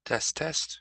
Test, test.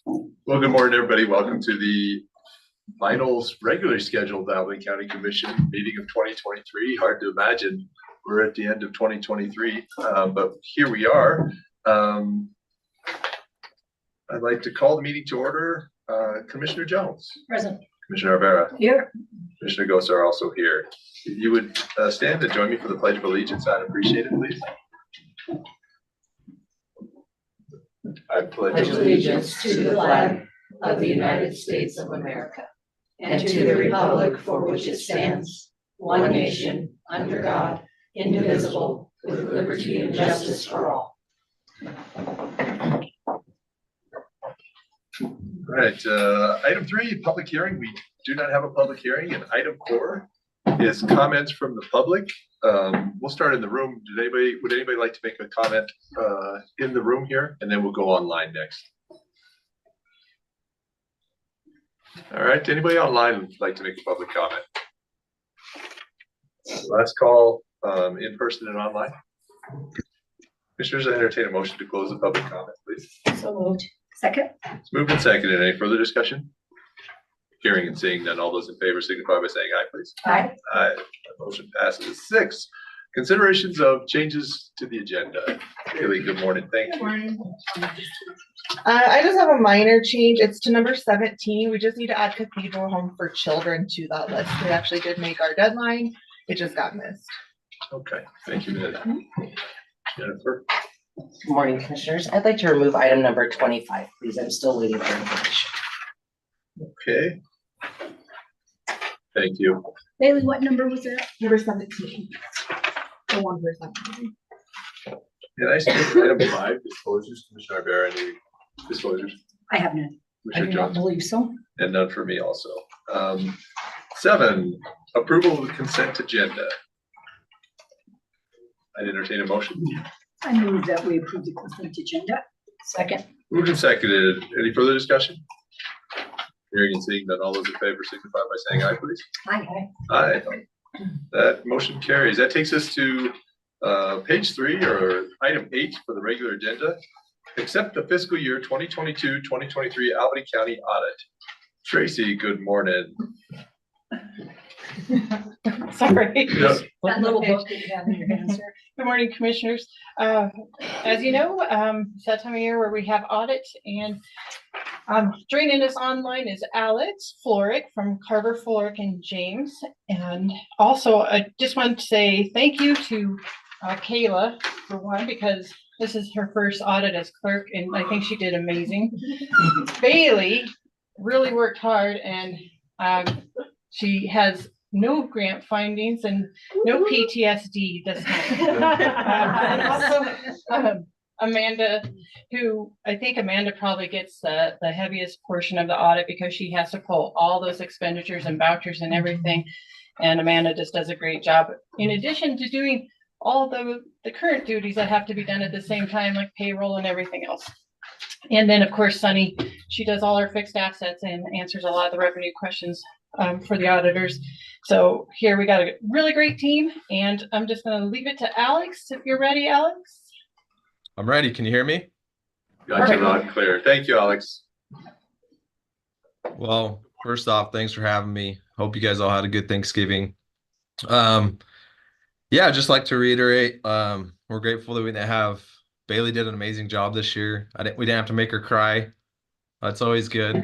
Well, good morning, everybody. Welcome to the finals regularly scheduled Albany County Commission meeting of 2023. Hard to imagine we're at the end of 2023, but here we are. I'd like to call the meeting to order. Commissioner Jones. Present. Commissioner Rivera. Here. Commissioner Gosa are also here. If you would stand and join me for the Pledge of Allegiance, I'd appreciate it, please. I pledge allegiance to the flag of the United States of America and to the republic for which it stands, one nation, under God, indivisible, with liberty and justice for all. All right, item 3, public hearing. We do not have a public hearing, and item 4 is comments from the public. We'll start in the room. Would anybody like to make a comment in the room here, and then we'll go online next. All right, anybody online would like to make a public comment? Last call, in person and online. Commissioners, I entertain a motion to close the public comment, please. So moved. Second. It's moved and seconded. Any further discussion? Hearing and seeing none, all those in favor signify by saying aye, please. Aye. Aye. That motion passes. 6, considerations of changes to the agenda. Haley, good morning. Thank you. Good morning. I just have a minor change. It's to number 17. We just need to add Cathedral Home for Children to that list. We actually did make our deadline. It just got missed. Okay, thank you, Jennifer. Good morning, Commissioners. I'd like to remove item number 25, please. I'm still waiting for information. Okay. Thank you. Bailey, what number was that? Number 17. The 1%. Can I skip item 5, disclosures? Commissioner Rivera, any disclosures? I have none. I do not believe so. And none for me also. 7, approval of the consent agenda. I'd entertain a motion. I move that we approve the consent agenda. Second. Moved and seconded. Any further discussion? Hearing and seeing that, all those in favor signify by saying aye, please. Aye. Aye. That motion carries. That takes us to page 3, or item 8 for the regular agenda. Accept the fiscal year 2022-2023 Albany County audit. Tracy, good morning. Sorry. Yeah. That little book that you have in your hands, sir. Good morning, Commissioners. As you know, it's that time of year where we have audits, and joining us online is Alex Florick from Carver, Florick and James. And also, I just want to say thank you to Kayla, for one, because this is her first audit as clerk, and I think she did amazing. Bailey really worked hard, and she has no grant findings and no PTSD this time. And also Amanda, who I think Amanda probably gets the heaviest portion of the audit because she has to pull all those expenditures and vouchers and everything. And Amanda just does a great job. In addition to doing all the current duties that have to be done at the same time, like payroll and everything else. And then, of course, Sunny, she does all our fixed assets and answers a lot of the revenue questions for the auditors. So here we got a really great team, and I'm just going to leave it to Alex. If you're ready, Alex. I'm ready. Can you hear me? Got you loud and clear. Thank you, Alex. Well, first off, thanks for having me. Hope you guys all had a good Thanksgiving. Yeah, I'd just like to reiterate, we're grateful that we didn't have Bailey did an amazing job this year. We didn't have to make her cry. That's always good.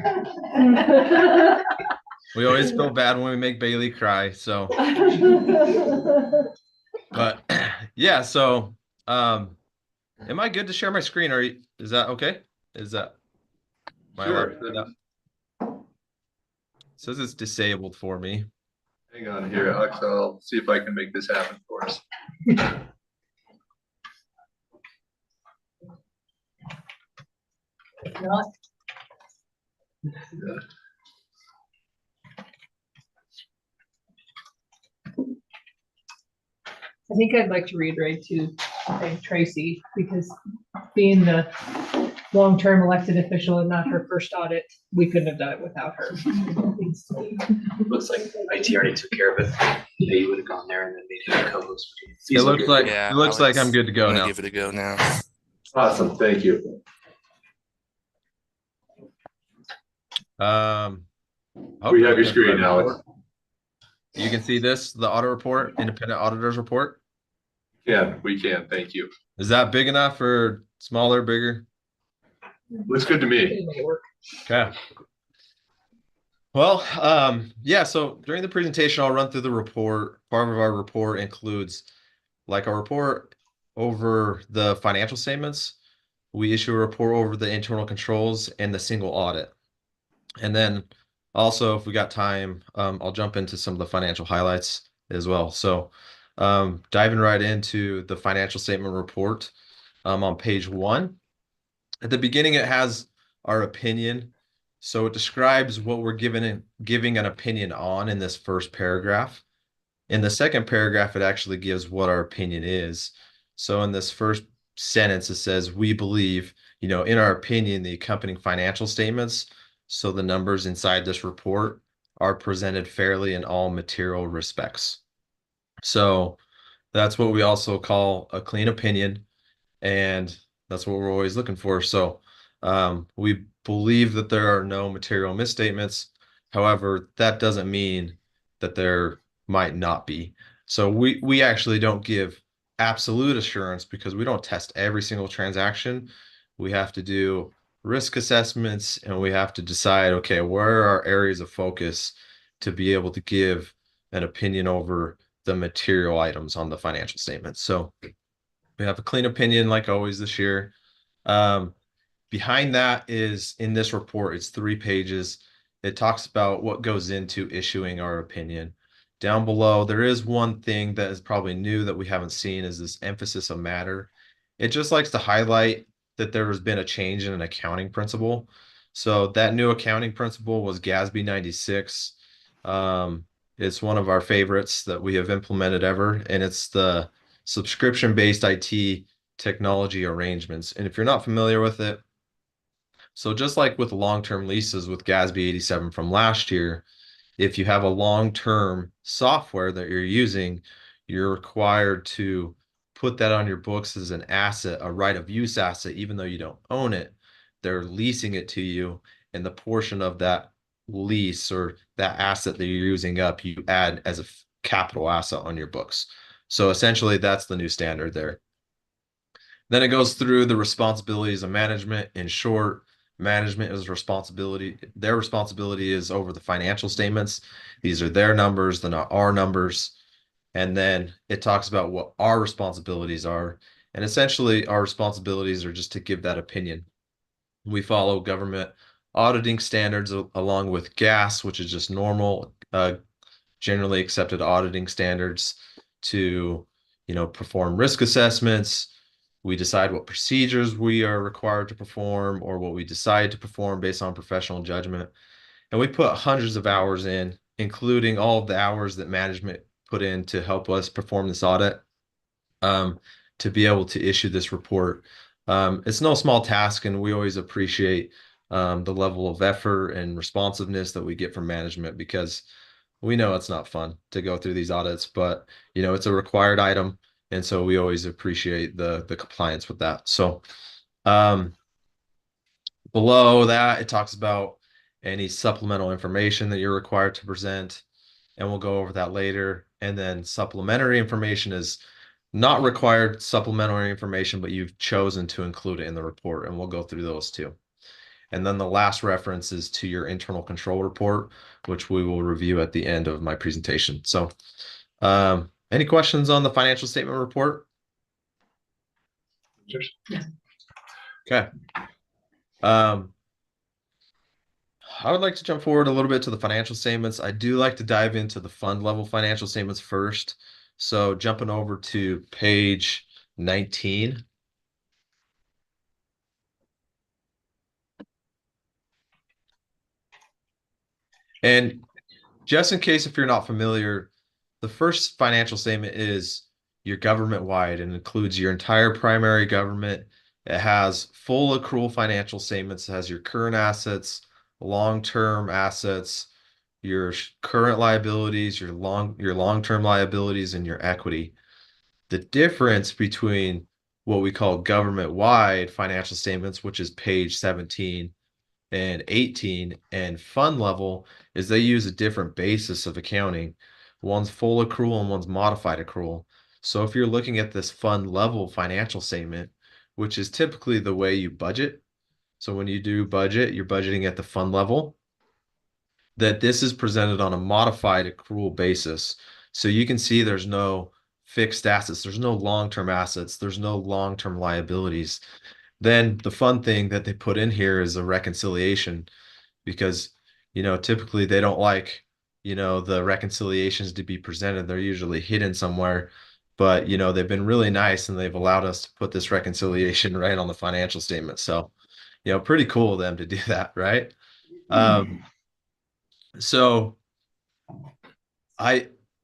We always feel bad when we make Bailey cry. So, but yeah, so am I good to share my screen, or is that okay? Is that my Sure. It says it's disabled for me. Hang on here, Alex. I'll see if I can make this happen for us. Not. Yeah. I think I'd like to reiterate to Tracy, because being the long-term elected official and not her first audit, we couldn't have done it without her. Looks like IT already took care of it. Yeah, you would have gone there and then made it a co-host. It looks like Yeah, it looks like Alex, I'm good to go I'm gonna now. give it a go now. Awesome, thank you. I hope We you're have your looking at the screen, right Alex. report. You can see this, the audit report, independent auditors report. Yeah, we can, thank you. Is that big enough or smaller, bigger? Looks good to me. It may work. Okay. Well, yeah, so during the presentation, I'll run through the report. Part of our report includes like a report over the financial statements. We issue a report over the internal controls and the single audit. And then also, if we got time, I'll jump into some of the financial highlights as well. So diving right into the financial statement report on page 1. At the beginning, it has our opinion. So it describes what we're giving an opinion on in this first paragraph. In the second paragraph, it actually gives what our opinion is. So in this first sentence, it says, we believe, in our opinion, the accompanying financial statements, so the numbers inside this report are presented fairly in all material respects. So that's what we also call a clean opinion. And that's what we're always looking for. So we believe that there are no material misstatements. However, that doesn't mean that there might not be. So we actually don't give absolute assurance because we don't test every single transaction. We have to do risk assessments and we have to decide, okay, where are our areas of focus to be able to give an opinion over the material items on the financial statements. So we have a clean opinion like always this year. Behind that is in this report, it's 3 pages. It talks about what goes into issuing our opinion. Down below, there is one thing that is probably new that we haven't seen is this emphasis of matter. It just likes to highlight that there has been a change in an accounting principle. So that new accounting principle was GASB 96. It's one of our favorites that we have implemented ever, and it's the subscription-based IT technology arrangements. And if you're not familiar with it, so just like with long-term leases with GASB 87 from last year, if you have a long-term software that you're using, you're required to put that on your books as an asset, a right of use asset, even though you don't own it. They're leasing it to you, and the portion of that lease or that asset that you're using up, you add as a capital asset on your books. So essentially, that's the new standard there. Then it goes through the responsibilities of management. In short, management is responsibility. Their responsibility is over the financial statements. These are their numbers, they're not our numbers. And then it talks about what our responsibilities are. And essentially, our responsibilities are just to give that opinion. We follow government auditing standards along with GAS, which is just normal, generally accepted auditing standards to, perform risk assessments. We decide what procedures we are required to perform or what we decide to perform based on professional judgment. And we put hundreds of hours in, including all of the hours that management put in to help us perform this audit, to be able to issue this report. It's no small task, and we always appreciate the level of effort and responsiveness that we get from management because we know it's not fun to go through these audits, but it's a required item. And so we always appreciate the compliance with that. So below that, it talks about any supplemental information that you're required to present, and we'll go over that later. And then supplementary information is not required supplementary information, but you've chosen to include it in the report, and we'll go through those too. And then the last reference is to your internal control report, which we will review at the end of my presentation. So any questions on the financial statement report? Okay. I would like to jump forward a little bit to the financial statements. I do like to dive into the fund level financial statements first. So jumping over to page 19. And just in case if you're not familiar, the first financial statement is your government-wide and includes your entire primary government. It has full accrual financial statements. It has your current assets, long-term assets, your current liabilities, your long-term liabilities, and your equity. The difference between what we call government-wide financial statements, which is page 17 and 18, and fund level is they use a different basis of accounting. One's full accrual and one's modified accrual. So if you're looking at this fund level financial statement, which is typically the way you budget, so when you do budget, you're budgeting at the fund level, that this is presented on a modified accrual basis. So you can see there's no fixed assets, there's no long-term assets, there's no long-term liabilities. Then the fun thing that they put in here is a reconciliation because, typically they don't like, the reconciliations to be presented. They're usually hidden somewhere, but, they've been really nice and they've allowed us to put this reconciliation right on the financial statement. So, pretty cool of them to do that, right? So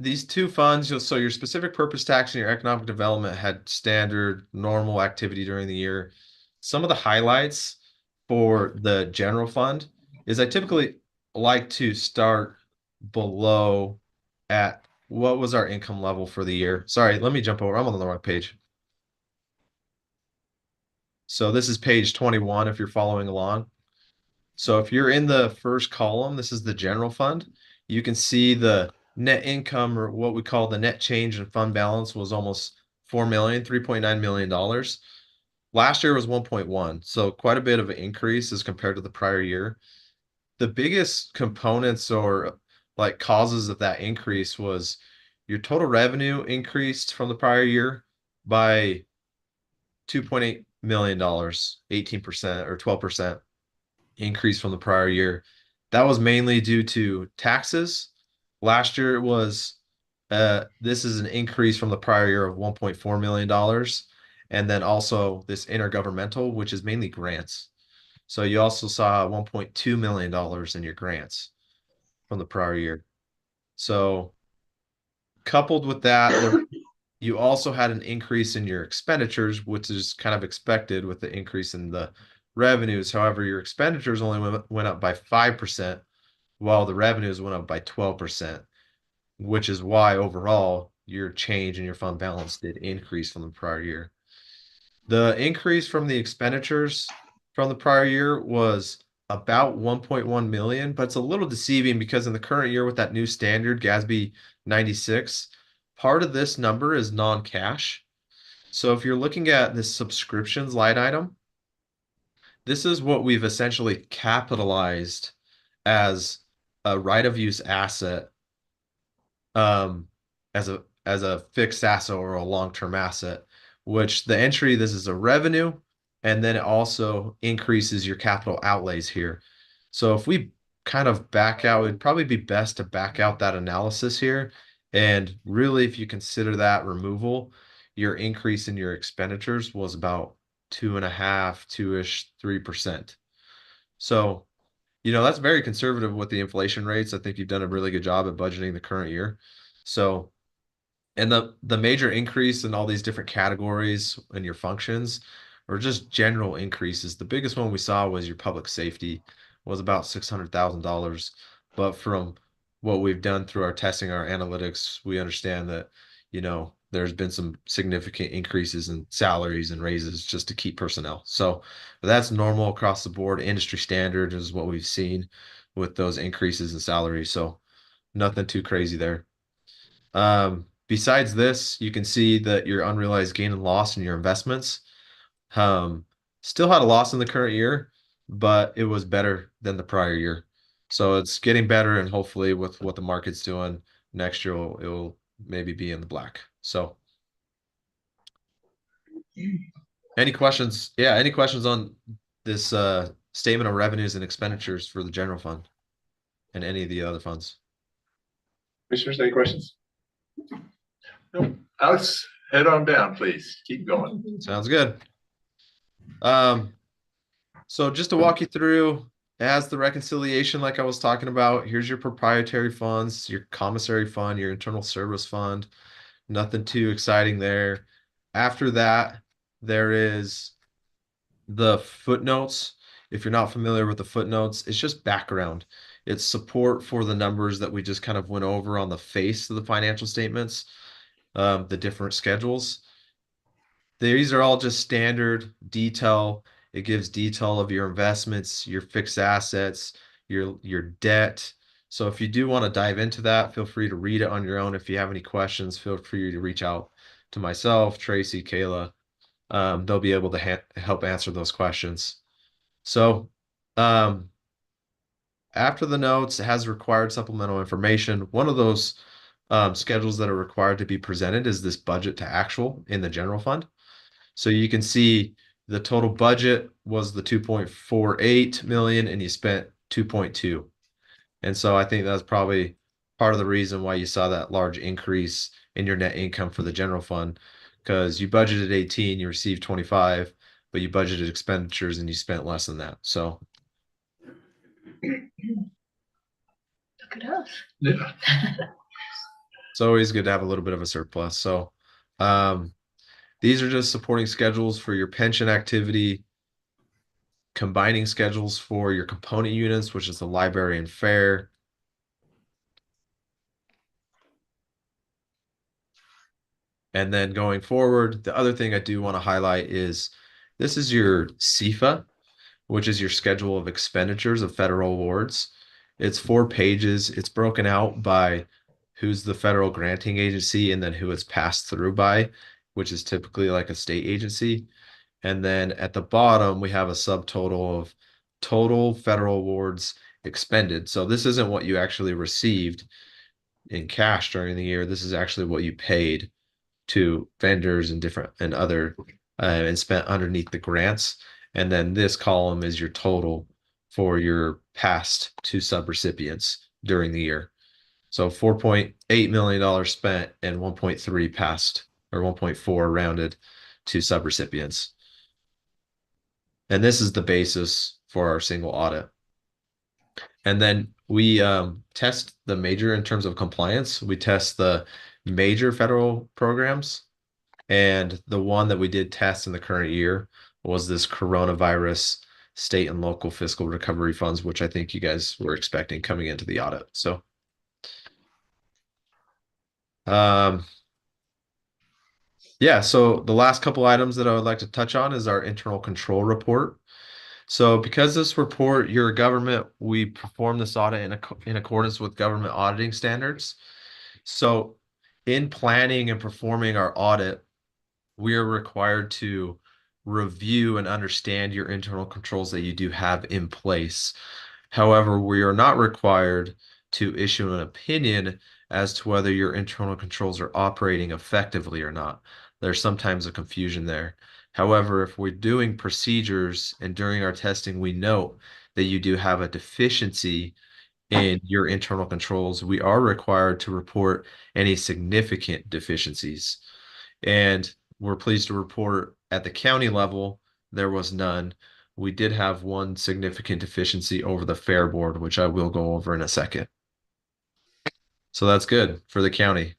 these two funds, so your specific purpose tax and your economic development had standard normal activity during the year. Some of the highlights for the general fund is I typically like to start below at what was our income level for the year. Sorry, let me jump over. I'm on the wrong page. So this is page 21 if you're following along. So if you're in the first column, this is the general fund. You can see the net income, or what we call the net change in fund balance, was almost 4 million, $3.9 million. Last year was 1.1, so quite a bit of an increase as compared to the prior year. The biggest components or like causes of that increase was your total revenue increased from the prior year by $2.8 million, 18% or 12% increase from the prior year. That was mainly due to taxes. Last year it was this is an increase from the prior year of $1.4 million. And then also this intergovernmental, which is mainly grants. So you also saw $1.2 million in your grants from the prior year. So coupled with that, you also had an increase in your expenditures, which is kind of expected with the increase in the revenues. However, your expenditures only went up by 5%, while the revenues went up by 12%, which is why overall your change in your fund balance did increase from the prior year. The increase from the expenditures from the prior year was about 1.1 million, but it's a little deceiving because in the current year with that new standard, GASB 96, part of this number is non-cash. So if you're looking at this subscriptions line item, this is what we've essentially capitalized as a right of use asset, as a fixed asset or a long-term asset, which the entry, this is a revenue, and then it also increases your capital outlays here. So if we kind of back out, it'd probably be best to back out that analysis here. And really, if you consider that removal, your increase in your expenditures was about 2.5, 2-ish, 3%. So, that's very conservative with the inflation rates. I think you've done a really good job at budgeting the current year. So, and the major increase in all these different categories and your functions or just general increases. The biggest one we saw was your public safety was about $600,000. But from what we've done through our testing, our analytics, we understand that, there's been some significant increases in salaries and raises just to keep personnel. So that's normal across the board. Industry standard is what we've seen with those increases in salaries. So nothing too crazy there. Besides this, you can see that your unrealized gain and loss in your investments still had a loss in the current year, but it was better than the prior year. So it's getting better, and hopefully with what the market's doing next year, it'll maybe be in the black. So any questions? Yeah, any questions on this statement of revenues and expenditures for the general fund and any of the other funds? Commissioners, any questions? No. Alex, head on down, please. Keep going. Sounds good. So just to walk you through, as the reconciliation, like I was talking about, here's your proprietary funds, your commissary fund, your internal service fund. Nothing too exciting there. After that, there is the footnotes. If you're not familiar with the footnotes, it's just background. It's support for the numbers that we just kind of went over on the face of the financial statements, the different schedules. these are all just standard detail. It gives detail of your investments, your fixed assets, your debt. So if you do want to dive into that, feel free to read it on your own. If you have any questions, feel free to reach out to myself, Tracy, Kayla. They'll be able to help answer those questions. So after the notes, it has required supplemental information. One of those schedules that are required to be presented is this budget to actual in the general fund. So you can see the total budget was the 2.48 million and you spent 2.2. And so I think that's probably part of the reason why you saw that large increase in your net income for the general fund, because you budgeted 18, you received 25, but you budgeted expenditures and you spent less than that. So Look at us. Yeah. it's always good to have a little bit of a surplus. So these are just supporting schedules for your pension activity, combining schedules for your component units, which is the library and fair. And then going forward, the other thing I do want to highlight is this is your CFA, which is your schedule of expenditures of federal awards. It's 4 pages. It's broken out by who's the federal granting agency and then who it's passed through by, which is typically like a state agency. And then at the bottom, we have a subtotal of total federal awards expended. So this isn't what you actually received in cash during the year. This is actually what you paid to vendors and different and other and spent underneath the grants. And then this column is your total for your past to subrecipients during the year. So $4.8 million spent and 1.3 passed, or 1.4 rounded to subrecipients. And this is the basis for our single audit. And then we test the major in terms of compliance. We test the major federal programs. And the one that we did test in the current year was this coronavirus state and local fiscal recovery funds, which I think you guys were expecting coming into the audit. So yeah, so the last couple items that I would like to touch on is our internal control report. So because this report, you're a government, we perform this audit in accordance with government auditing standards. So in planning and performing our audit, we are required to review and understand your internal controls that you do have in place. However, we are not required to issue an opinion as to whether your internal controls are operating effectively or not. There's sometimes a confusion there. However, if we're doing procedures and during our testing, we note that you do have a deficiency in your internal controls, we are required to report any significant deficiencies. And we're pleased to report at the county level, there was none. We did have one significant deficiency over the fair board, which I will go over in a second. So that's good for the county.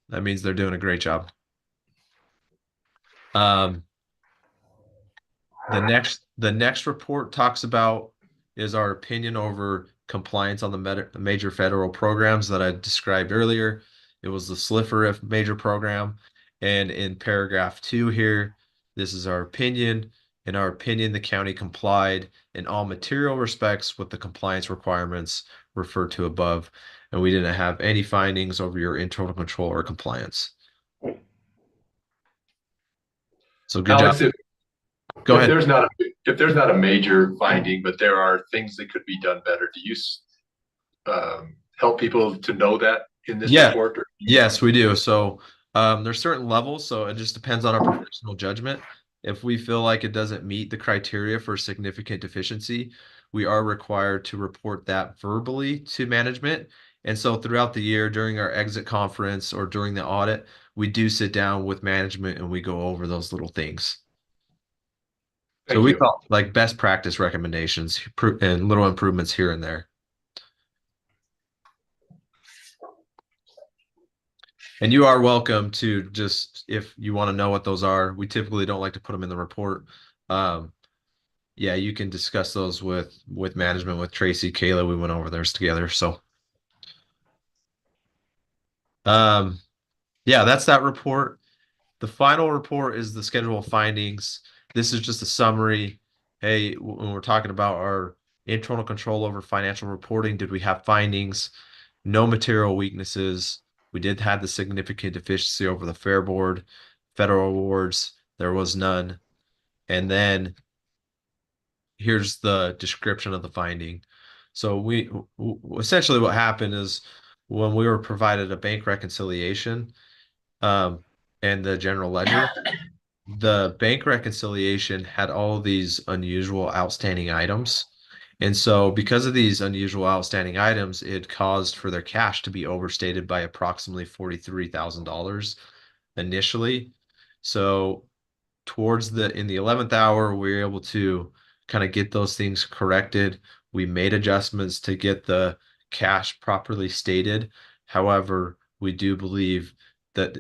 That means they're doing a great job. The next report talks about is our opinion over compliance on the major federal programs that I described earlier. It was the SLIFRIF major program. And in paragraph 2 here, this is our opinion. In our opinion, the county complied in all material respects with the compliance requirements referred to above. And we didn't have any findings over your internal control or compliance. So good Alex, job. Go ahead. If there's not a major finding, but there are things that could be done better, do you help people to know that in this report? Or yes, we do. So there's certain levels, so it just depends on our professional judgment. If we feel like it doesn't meet the criteria for significant deficiency, we are required to report that verbally to management. And so throughout the year, during our exit conference or during the audit, we do sit down with management and we go over those little things. So we call like best practice recommendations and little improvements here and there. And you are welcome to just, if you want to know what those are, we typically don't like to put them in the report. Yeah, you can discuss those with management, with Tracy, Kayla. We went over those together. So yeah, that's that report. The final report is the schedule of findings. This is just a summary. Hey, when we're talking about our internal control over financial reporting, did we have findings? No material weaknesses. We did have the significant deficiency over the Fair Board. Federal awards, there was none. And then here's the description of the finding. So essentially what happened is when we were provided a bank reconciliation and the general ledger, the bank reconciliation had all these unusual outstanding items. And so because of these unusual outstanding items, it caused for their cash to be overstated by approximately $43,000 initially. So in the 11th hour, we were able to kind of get those things corrected. We made adjustments to get the cash properly stated. However, we do believe that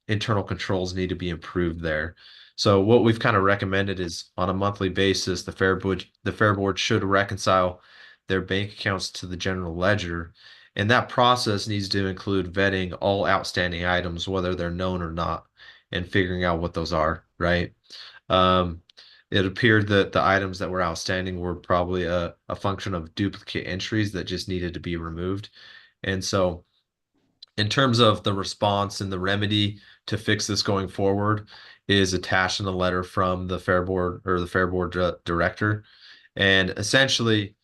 internal controls need to be improved there. So what we've kind of recommended is on a monthly basis, the Fair Board should reconcile their bank accounts to the general ledger. And that process needs to include vetting all outstanding items, whether they're known or not, and figuring out what those are, right? It appeared that the items that were outstanding were probably a function of duplicate entries that just needed to be removed. And so in terms of the response and the remedy to fix this going forward is attached in a letter from the Fair Board or the Fair Board director. And essentially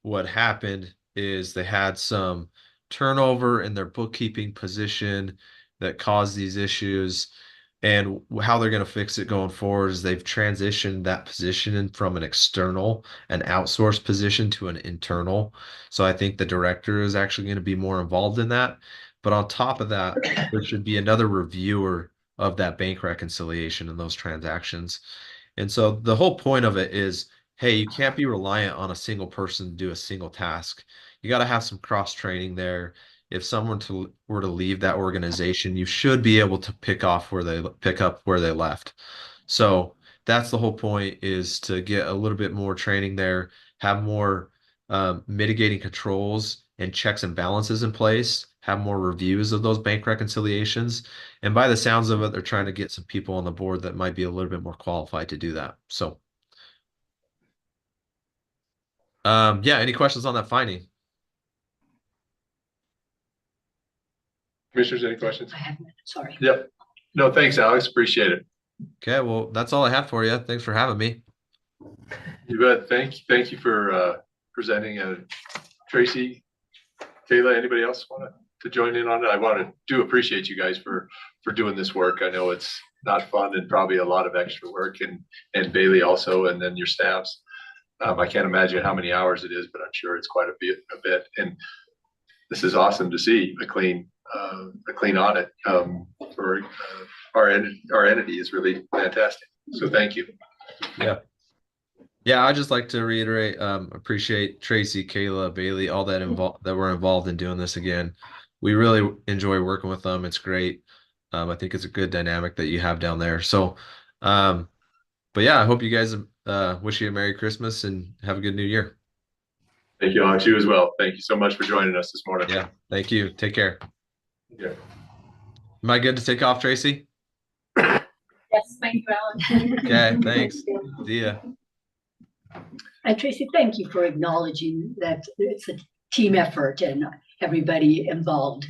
what happened is they had some turnover in their bookkeeping position that caused these issues. And how they're going to fix it going forward is they've transitioned that position from an outsourced position to an internal. So I think the director is actually going to be more involved in that. But on top of that, there should be another reviewer of that bank reconciliation and those transactions. And so the whole point of it is, hey, you can't be reliant on a single person to do a single task. You got to have some cross training there. If someone were to leave that organization, you should be able to pick up where they left. So that's the whole point, is to get a little bit more training there, have more mitigating controls and checks and balances in place, have more reviews of those bank reconciliations. And by the sounds of it, they're trying to get some people on the board that might be a little bit more qualified to do that. So yeah, any questions on that finding? Commissioners, any questions? I have none, sorry. Yep. No, thanks, Alex. Appreciate it. Okay, well, that's all I had for you. Thanks for having me. You bet. Thank you for presenting. Tracy, Kayla, anybody else want to join in on it? I do appreciate you guys for doing this work. I know it's not fun and probably a lot of extra work, and Bailey also, and then your staffs. I can't imagine how many hours it is, but I'm sure it's quite a bit. And this is awesome to see a clean audit for our entity is really fantastic. So thank you. Yeah, I'd just like to reiterate, appreciate Tracy, Kayla, Bailey, all that were involved in doing this again. We really enjoy working with them. It's great. I think it's a good dynamic that you have down there. So, but yeah, I hope you guys wish you a Merry Christmas and have a good New Year. Thank you, Alex. You as well. Thank you so much for joining us this morning. Yeah, thank you. Take care. Yeah. Am I good to take off, Tracy? Yes, thank you, Alan. Okay, thanks. See ya. And Tracy, thank you for acknowledging that it's a team effort and everybody involved.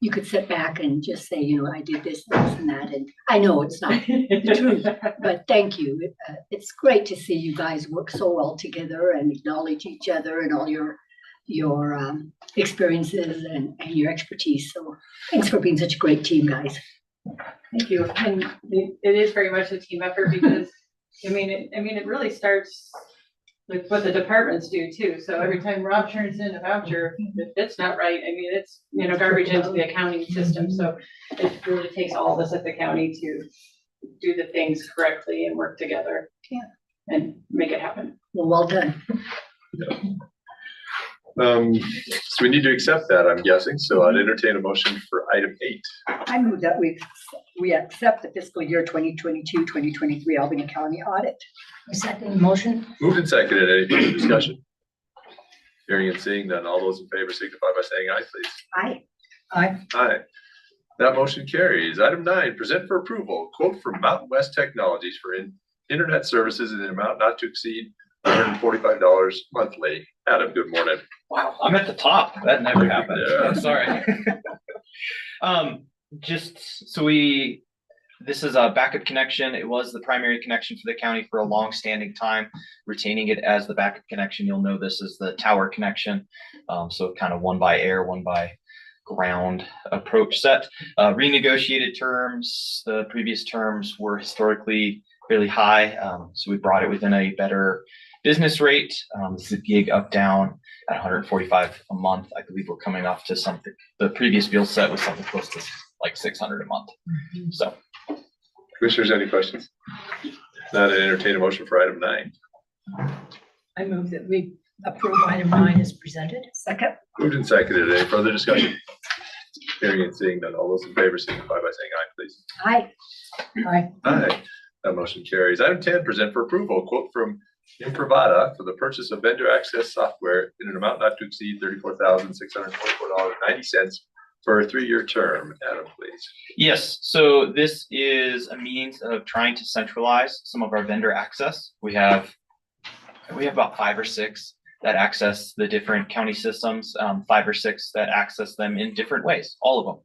You could sit back and just say, I did this, and that, and I know it's not the truth, but thank you. It's great to see you guys work so well together and acknowledge each other and all your experiences and your expertise. So thanks for being such a great team, guys. Thank you. And it is very much a team effort because, it really starts with what the departments do too. So every time Rob turns in a voucher, if it's not right, it's, garbage into the accounting system. So it really takes all of us at the county to do the things correctly and work together and make it happen. Well done. Yeah. So we need to accept that, I'm guessing. So I'd entertain a motion for item 8. I move that we accept the fiscal year 2022-2023 Albany County audit. Second motion. Moved and seconded. Any further discussion? Hearing and seeing none. All those in favor signify by saying aye, please. Aye. Aye. That motion carries. Item 9, present for approval, quote from Mountain West Technologies for internet services in an amount not to exceed $145 monthly. Adam, good morning. Wow, I'm at the top. That never happened. Yeah. I'm sorry. Just so this is a backup connection. It was the primary connection for the county for a long-standing time, retaining it as the backup connection. You'll know this is the tower connection. So kind of one by air, one by ground approach set. Renegotiated terms. The previous terms were historically fairly high. So we brought it within a better business rate. This is a gig up down at 145 a month. I believe we're coming off to something. The previous bill set was something close to like 600 a month. So, Commissioners, any questions? Not an entertain a motion for item 9. I move that we approve item 9 as presented. Second. Moved and seconded. Any further discussion? Hearing and seeing none. All those in favor signify by saying aye, please. Aye. Aye. Aye. That motion carries. Item 10, present for approval, quote from Imprivata for the purchase of vendor access software in an amount not to exceed $34,624.90 for a 3-year term. Adam, please. yes, so this is a means of trying to centralize some of our vendor access. We have about 5 or 6 that access the different county systems, 5 or 6 that access them in different ways, all of them.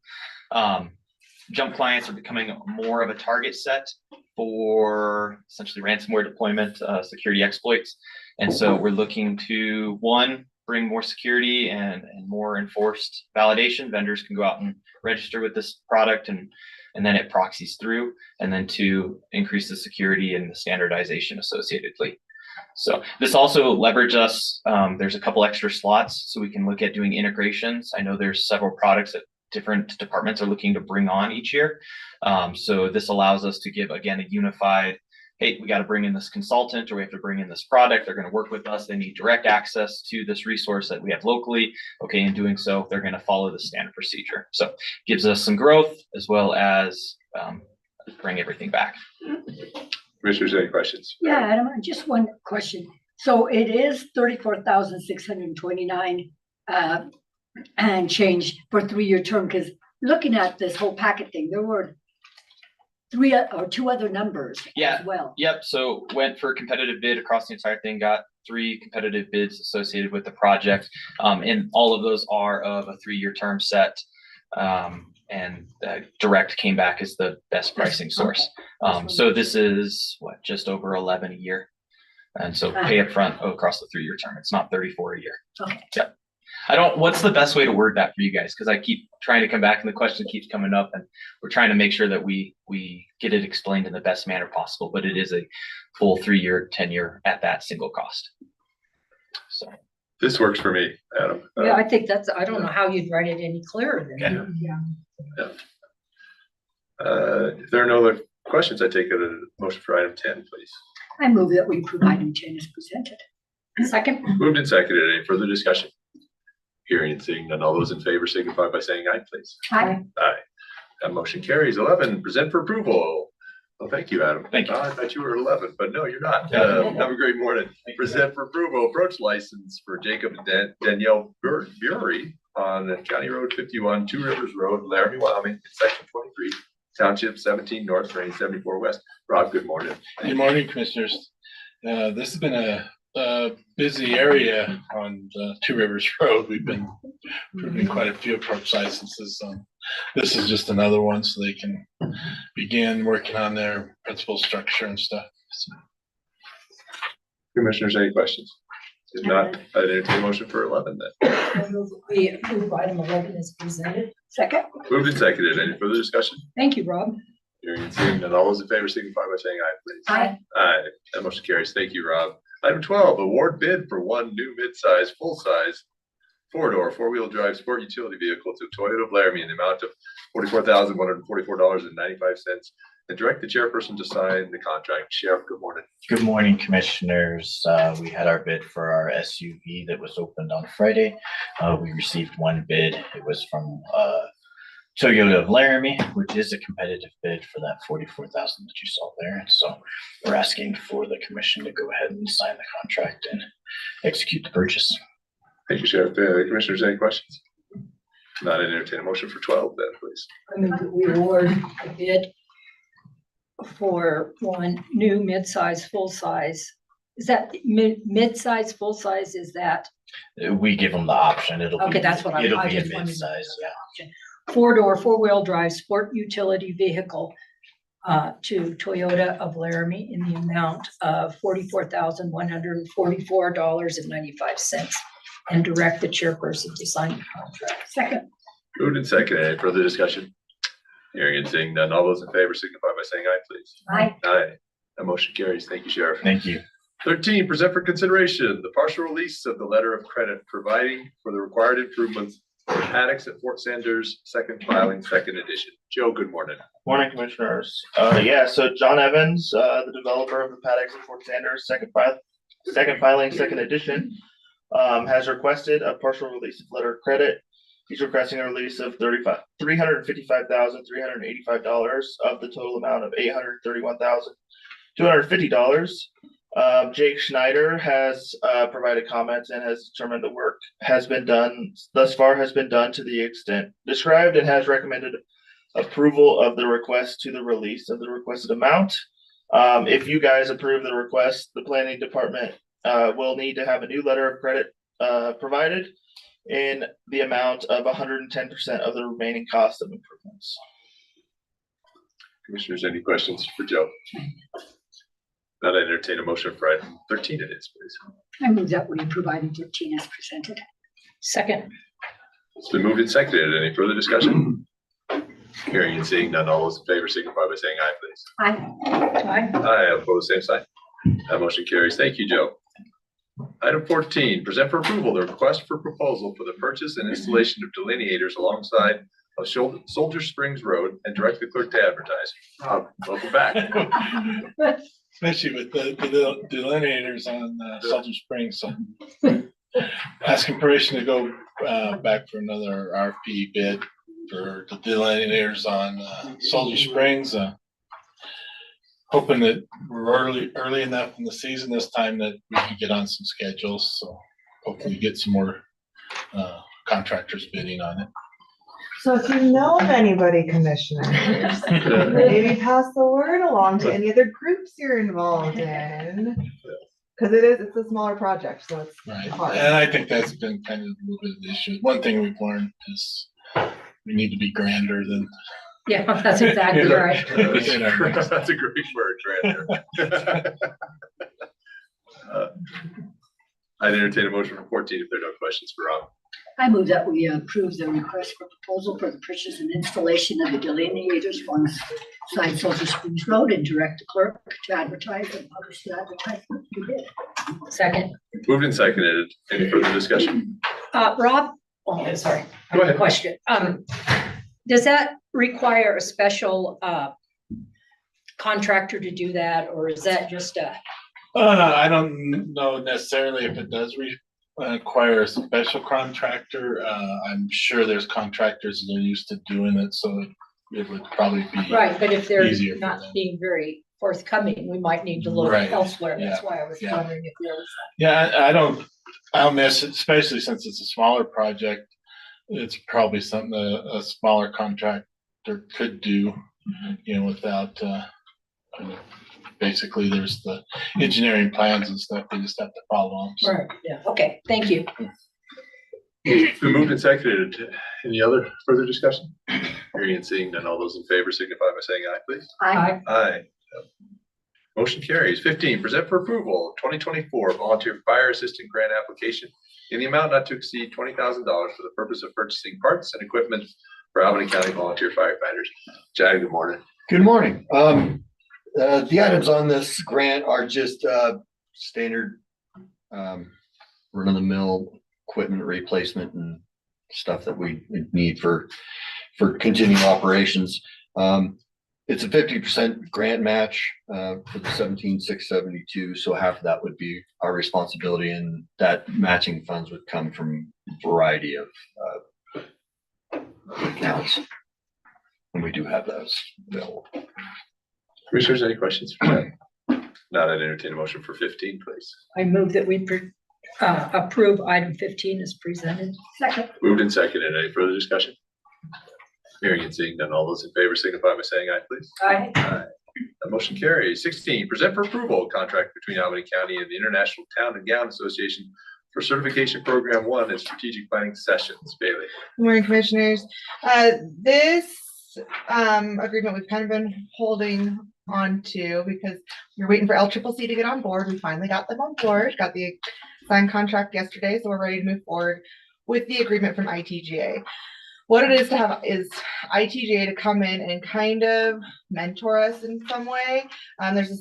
Jump clients are becoming more of a target set for essentially ransomware deployment, security exploits. And so we're looking to, one, bring more security and more enforced validation. Vendors can go out and register with this product and then it proxies through. And then 2, increase the security and the standardization associatedly. So this also leverage us. There's a couple extra slots so we can look at doing integrations. I know there's several products that different departments are looking to bring on each year. So this allows us to give, again, a unified, hey, we got to bring in this consultant or we have to bring in this product. They're going to work with us. They need direct access to this resource that we have locally. Okay, in doing so, they're going to follow the standard procedure. So it gives us some growth as well as bring everything back. Commissioners, any questions? Yeah, Adam, just one question. So it is 34,629 and change for a 3-year term, because looking at this whole packet thing, there were 2 other numbers as well. Yep. So went for a competitive bid across the entire thing, got 3 competitive bids associated with the project. And all of those are of a 3-year term set. And direct came back as the best pricing source. So this is just over 11 a year. And so pay up front across the 3-year term. It's not 34 a year. Okay. Yep. What's the best way to word that for you guys? Because I keep trying to come back and the question keeps coming up and we're trying to make sure that we get it explained in the best manner possible, but it is a full 3-year, 10-year at that single cost. So This works for me, Adam. Yeah, I think I don't know how you'd write it any clearer than that. Okay. If there are no other questions, I take it a motion for item 10, please. I move that we approve item 10 as presented. Second. Moved and seconded. Any further discussion? Hearing and seeing none. All those in favor signify by saying aye, please. Aye. Aye. That motion carries. 11, present for approval. Well, thank you, Adam. Thank you. I thought you were 11, but no, you're not. Yeah. Have a great morning. Present for approval, approach license for Jacob and Danielle Bury on County Road 51, 2 Rivers Road, Laramie, Wyoming, in section 23, township 17 north, range 74 west. Rob, good morning. Good morning, Commissioners. This has been a busy area on 2 Rivers Road. We've been approving quite a few approach licenses. This is just another one so they can begin working on their principal structure and stuff. So. Commissioners, any questions? If not, I'd entertain a motion for 11 then. We approve item 11 as presented. Second. Moved and seconded. Any further discussion? Thank you, Rob. Hearing and seeing none. All those in favor signify by saying aye, please. Aye. Aye. That motion carries. Thank you, Rob. Item 12, award bid for 1 new mid-size, full-size, 4-door, 4-wheel drive sport utility vehicle to Toyota of Laramie in the amount of $44,144.95 and direct the chairperson to sign the contract. Sheriff, good morning. Good morning, Commissioners. We had our bid for our SUV that was opened on Friday. We received 1 bid. It was from Toyota of Laramie, which is a competitive bid for that $44,000 that you saw there. And so we're asking for the commission to go ahead and sign the contract and execute the purchase. Thank you, Sheriff. Commissioners, any questions? Not entertain a motion for 12 then, please. I move that we award a bid for one new mid-size, full-size. Is that mid-size, full-size, is that? We give them the option. Okay, that's what It'll I be a just wanted to know mid-size, the yeah. option. Four-door, four-wheel drive sport utility vehicle to Toyota of Laramie in the amount of $44,144.95 and direct the chairperson to sign the contract. Second. Moved and seconded. Any further discussion? Hearing and seeing none. All those in favor signify by saying aye, please. Aye. Aye. That motion carries. Thank you, Sheriff. Thank you. 13, present for consideration the partial release of the letter of credit providing for the required improvements for paddocks at Fort Sanders, second filing, second edition. Joe, good morning. Morning, Commissioners. So John Evans, the developer of the paddocks at Fort Sanders, second filing, second edition, has requested a partial release of letter of credit. He's requesting a release of $355,385 of the total amount of $831,250. Jake Schneider has provided comments and has determined the work has been done thus far has been done to the extent described and has recommended approval of the request to the release of the requested amount. If you guys approve the request, the planning department will need to have a new letter of credit provided in the amount of 110% of the remaining cost of improvements. Commissioners, any questions for Joe? Not entertain a motion for item 13 it is, please. I move that we approve item 13 as presented. Second. It's been moved and seconded. Any further discussion? Hearing and seeing none. All those in favor signify by saying aye, please. Aye. Aye. Aye, opposed, same sign. That motion carries. Thank you, Joe. Item 14, present for approval the request for proposal for the purchase and installation of delineators alongside of Soldier Springs Road and direct the clerk to advertise. Rob, welcome back. Especially with the delineators on Soldier Springs. So asking permission to go back for another RFP bid for the delineators on Soldier Springs. Hoping that we're early enough in the season this time that we can get on some schedules. So hopefully get some more contractors bidding on it. So if you know of anybody, commissioners, maybe pass the word along to any other groups you're involved in. Because it's a smaller project, so it's hard. And I think that's been kind of a little bit of the issue. One thing we've learned is we need to be grander than. Yeah, that's exactly right. That's a great word, Grant. I'd entertain a motion for 14 if there are no questions for Rob. I move that we approve the request for proposal for the purchase and installation of the delineators alongside Soldier Springs Road and direct the clerk to advertise and publish the advertisement to bid. Second. Moved and seconded. Any further discussion? Rob, oh, sorry. I Go have a ahead. question. Does that require a special contractor to do that, or is that just a? I don't know necessarily if it does require a special contractor. I'm sure there's contractors that are used to doing it, so it would probably be Right, but if they're easier for not them. being very forthcoming, we might need to look Right, elsewhere. That's yeah, why I was yeah. wondering if there was. Yeah, I'll miss it, especially since it's a smaller project. It's probably something a smaller contractor could do, without, basically there's the engineering plans and stuff, they just have to follow them. So. Right, yeah, okay, thank you. It's been moved and seconded. Any other further discussion? Hearing and seeing none. All those in favor signify by saying aye, please. Aye. Aye. Motion carries. 15, present for approval 2024 volunteer fire assistant grant application in the amount not to exceed $20,000 for the purpose of purchasing parts and equipment for Albany County volunteer firefighters. Jag, good morning. Good morning. The items on this grant are just standard run-of-the-mill equipment replacement and stuff that we need for continuing operations. It's a 50% grant match for the 17,672. So half of that would be our responsibility, and that matching funds would come from a variety of accounts. And we do have those available. Commissioners, any questions for Jag? Not, I'd entertain a motion for 15, please. I move that we approve item 15 is presented. Second. Moved and seconded. Any further discussion? Hearing and seeing none. All those in favor signify by saying aye, please. Aye. Aye. That motion carries. 16, present for approval, contract between Albany County and the International Town and Gown Association for Certification Program 1 and Strategic Planning Sessions. Bailey. Good morning, commissioners. This agreement we've kind of been holding on to because we're waiting for LCCC to get on board. We finally got them on board, got the signed contract yesterday, so we're ready to move forward with the agreement from ITGA. What it is to have is ITGA to come in and kind of mentor us in some way. There's a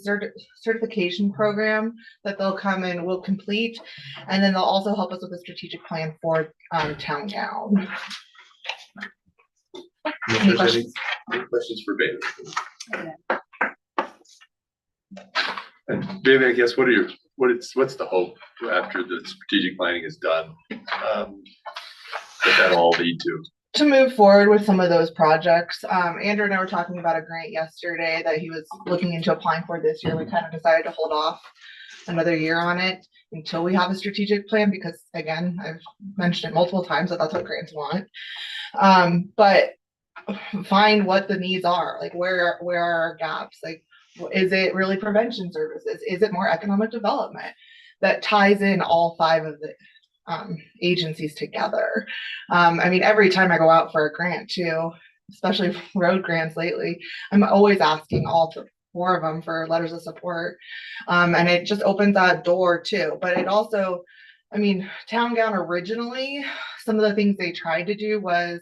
certification program that they'll come and we'll complete, and then they'll also help us with a strategic plan for town gown. Any questions? Any questions for Bailey? And Bailey, I guess, what's the hope after the strategic planning is done? That'll all lead to move forward with some of those projects. Andrew and I were talking about a grant yesterday that he was looking into applying for this year. We kind of decided to hold off another year on it until we have a strategic plan because, again, I've mentioned it multiple times that that's what grants want. But find what the needs are. Like where are our gaps? Like, is it really prevention services? Is it more economic development that ties in all 5 of the agencies together? I mean, every time I go out for a grant too, especially road grants lately, I'm always asking all 4 of them for letters of support. And it just opens that door too. But it also, I mean, Town Gown originally, some of the things they tried to do was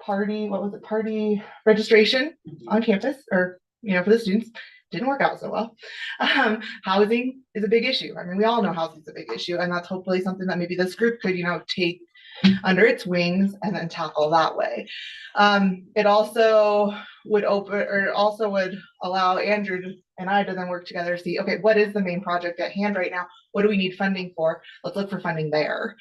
party registration on campus, or, for the students. Didn't work out so well. Housing is a big issue. I mean, we all know housing is a big issue, and that's hopefully something that maybe this group could, take under its wings and then tackle that way. It also would allow Andrew and I to then work together to see, okay, what is the main project at hand right now? What do we need funding for? Let's look for funding there.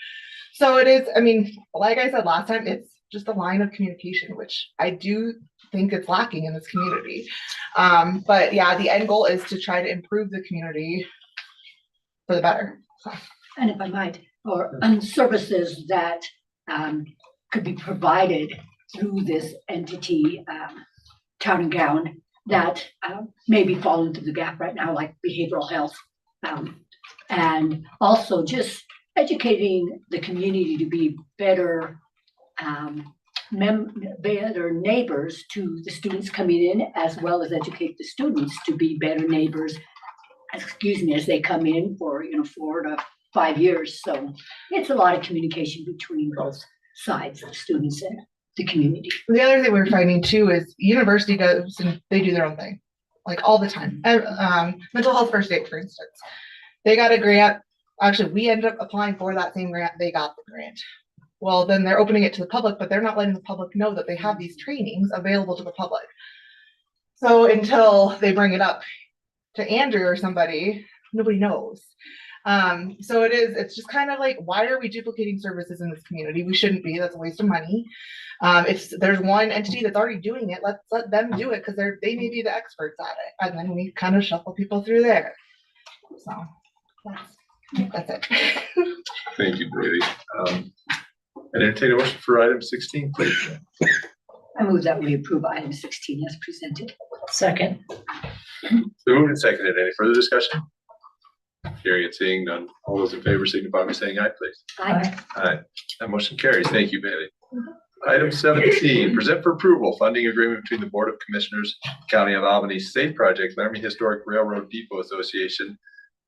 So it is, I mean, like I said last time, it's just a line of communication, which I do think it's lacking in this community. But yeah, the end goal is to try to improve the community for the better. So. And if I might, or services that could be provided through this entity, Town and Gown, that may be falling through the gap right now, like behavioral health, and also just educating the community to be better better neighbors to the students coming in, as well as educate the students to be better neighbors, as they come in for 4 to 5 years. So it's a lot of communication between both sides, the students and the community. The other thing we're finding too is university goes and they do their own thing, like all the time. Mental health first aid, for instance, they got a grant. Actually, we ended up applying for that same grant. They got the grant. Well, then they're opening it to the public, but they're not letting the public know that they have these trainings available to the public. So until they bring it up to Andrew or somebody, nobody knows. So it's just kind of like, why are we duplicating services in this community? We shouldn't be. That's a waste of money. If there's one entity that's already doing it, let's let them do it, because they may be the experts at it. And then we kind of shuffle people through there. So that's it. Thank you, Brady. And entertain a motion for item 16, please. I move that we approve item 16 as presented. Second. So moved and seconded. Any further discussion? Hearing and seeing none. All those in favor signify by saying aye, please. Aye. Aye. That motion carries. Thank you, Bailey. Item 17, present for approval, funding agreement between the Board of Commissioners, County of Albany State Project, Laramie Historic Railroad Depot Association,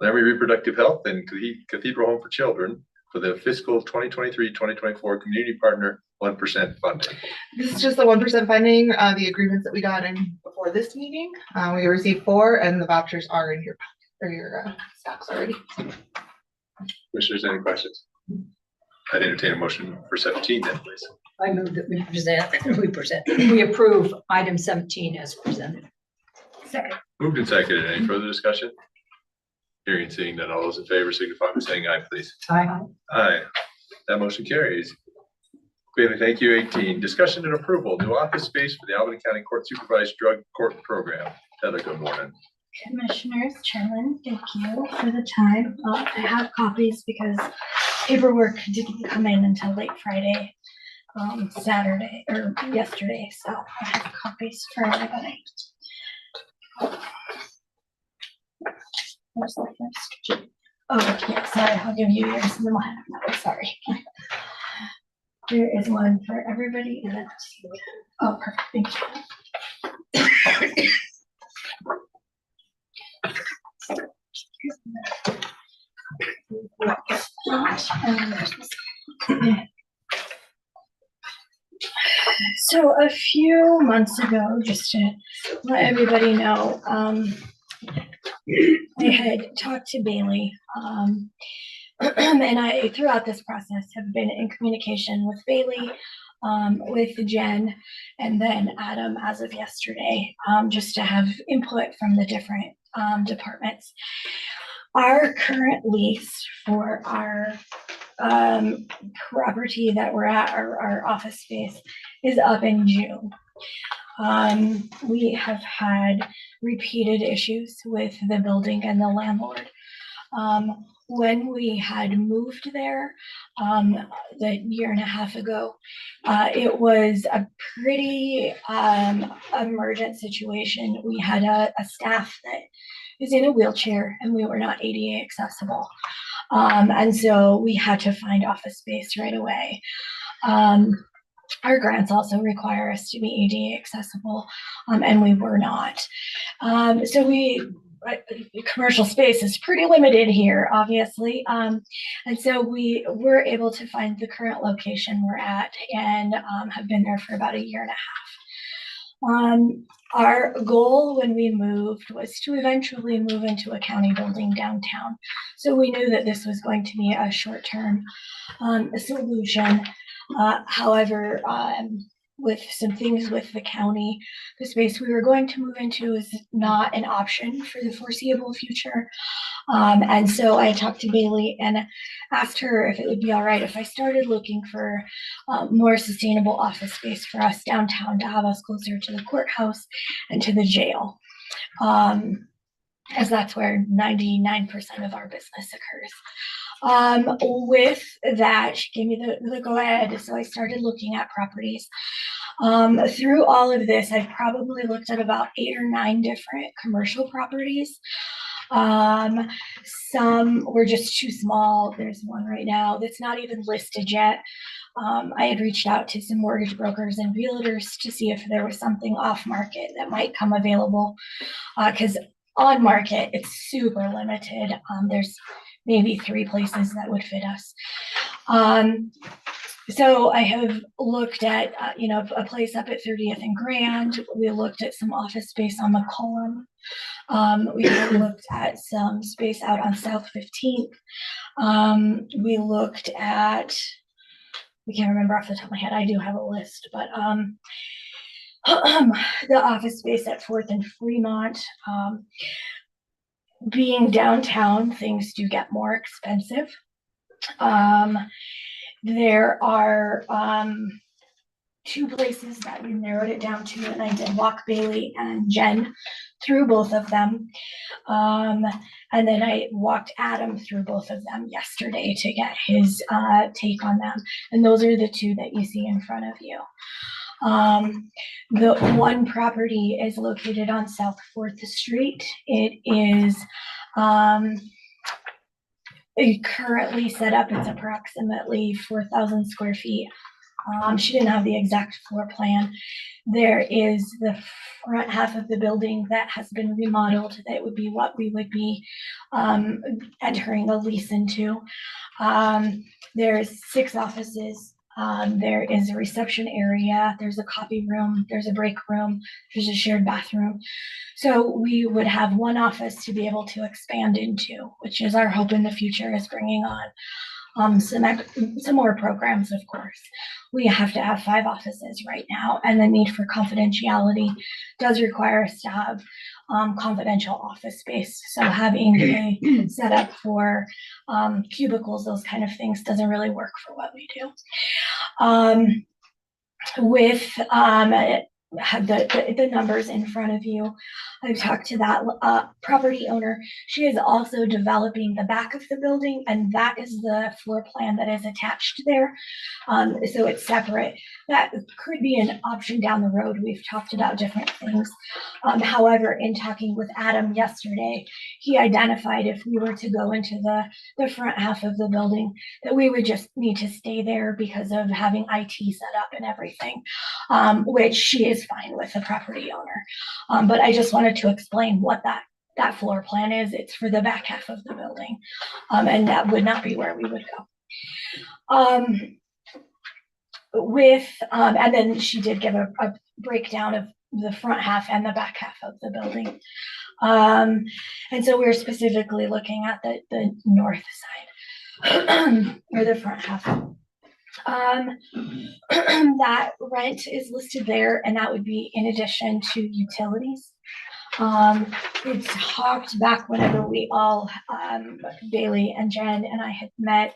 Laramie Reproductive Health, and Cathedral Home for Children for the fiscal 2023-2024 community partner 1% funding. This is just the 1% funding, the agreements that we got in before this meeting. We received 4, and the vouchers are in your packet, or your stacks already. Commissioners, any questions? I'd entertain a motion for 17 then, please. I move that we approve item 17 as presented. Second. Moved and seconded. Any further discussion? Hearing and seeing none. All those in favor signify by saying aye, please. Aye. Aye. That motion carries. Bailey, thank you. 18, discussion and approval, new office space for the Albany County Court Supervised Drug Court Program. Heather, good morning. Commissioners, Chairman, thank you for the time. I have copies because paperwork didn't come in until late Friday, Saturday, or yesterday, so I have copies for everybody. Where's the first? Oh, yeah, sorry, I'll give you yours and then we'll have another, sorry. There is one for everybody and then, oh, perfect, thank you. So a few months ago, just to let everybody know, I had talked to Bailey, and I, throughout this process, have been in communication with Bailey, with Jen, and then Adam as of yesterday, just to have input from the different departments. Our current lease for our property that we're at, our office space, is up in June. We have had repeated issues with the building and the landlord. When we had moved there, the year and a half ago, it was a pretty emergent situation. We had a staff that is in a wheelchair and we were not ADA accessible. And so we had to find office space right away. Our grants also require us to be ADA accessible, and we were not. So commercial space is pretty limited here, obviously. And so we were able to find the current location we're at and have been there for about a year and a half. Our goal when we moved was to eventually move into a county building downtown. So we knew that this was going to be a short-term solution. However, with some things with the county, the space we were going to move into is not an option for the foreseeable future. And so I talked to Bailey and asked her if it would be all right if I started looking for more sustainable office space for us downtown to have us closer to the courthouse and to the jail. As that's where 99% of our business occurs. With that, she gave me the go ahead. So I started looking at properties. Through all of this, I've probably looked at about 8 or 9 different commercial properties. Some were just too small. There's one right now that's not even listed yet. I had reached out to some mortgage brokers and realtors to see if there was something off market that might come available. Because on market, it's super limited. There's maybe 3 places that would fit us. So I have looked at, a place up at 30th and Grand. We looked at some office space on McCollum. We looked at some space out on South 15th. We looked at, we can't remember off the top of my head. I do have a list, but the office space at 4th and Fremont. Being downtown, things do get more expensive. There are 2 places that we narrowed it down to, and I did walk Bailey and Jen through both of them. And then I walked Adam through both of them yesterday to get his take on them. And those are the 2 that you see in front of you. The one property is located on South 4th Street. It is currently set up. It's approximately 4,000 square feet. She didn't have the exact floor plan. There is the front half of the building that has been remodeled. That would be what we would be entering a lease into. There's 6 offices. There is a reception area, there's a copy room, there's a break room, there's a shared bathroom. So we would have 1 office to be able to expand into, which is our hope in the future, is bringing on some more programs, of course. We have to have 5 offices right now, and the need for confidentiality does require us to have confidential office space. So having a setup for cubicles, those kind of things, doesn't really work for what we do. With have the numbers in front of you. I've talked to that property owner. She is also developing the back of the building, and that is the floor plan that is attached there. So it's separate. That could be an option down the road. We've talked about different things. However, in talking with Adam yesterday, he identified if we were to go into the front half of the building, that we would just need to stay there because of having IT set up and everything, which she is fine with, the property owner. But I just wanted to explain what that floor plan is. It's for the back half of the building, and that would not be where we would go. And then she did give a breakdown of the front half and the back half of the building. And so we're specifically looking at the north side or the front half. That rent is listed there, and that would be in addition to utilities. It's talked back whenever we all, Bailey and Jen and I had met,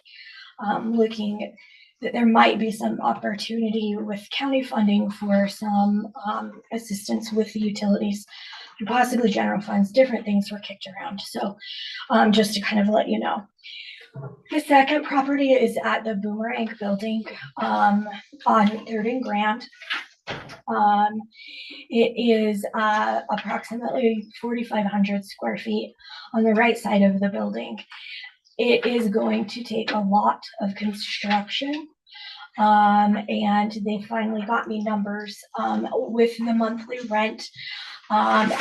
looking that there might be some opportunity with county funding for some assistance with the utilities, and possibly general funds. Different things were kicked around. So just to kind of let you know. The second property is at the Boomerang building on 3rd and Grand. It is approximately 4,500 square feet on the right side of the building. It is going to take a lot of construction. And they finally got me numbers with the monthly rent.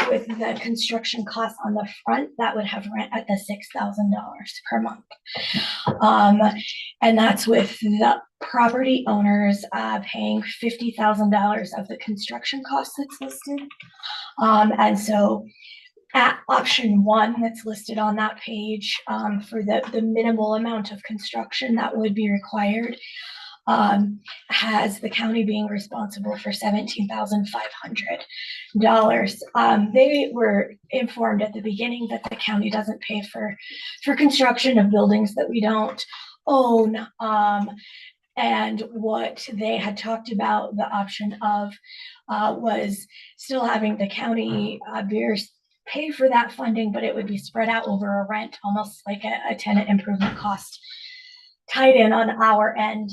With the construction costs on the front, that would have rent at the $6,000 per month. And that's with the property owners paying $50,000 of the construction costs that's listed. And so at option 1 that's listed on that page, for the minimal amount of construction that would be required, has the county being responsible for $17,500. They were informed at the beginning that the county doesn't pay for construction of buildings that we don't own. And what they had talked about, the option of was still having the county pay for that funding, but it would be spread out over a rent, almost like a tenant improvement cost tied in on our end.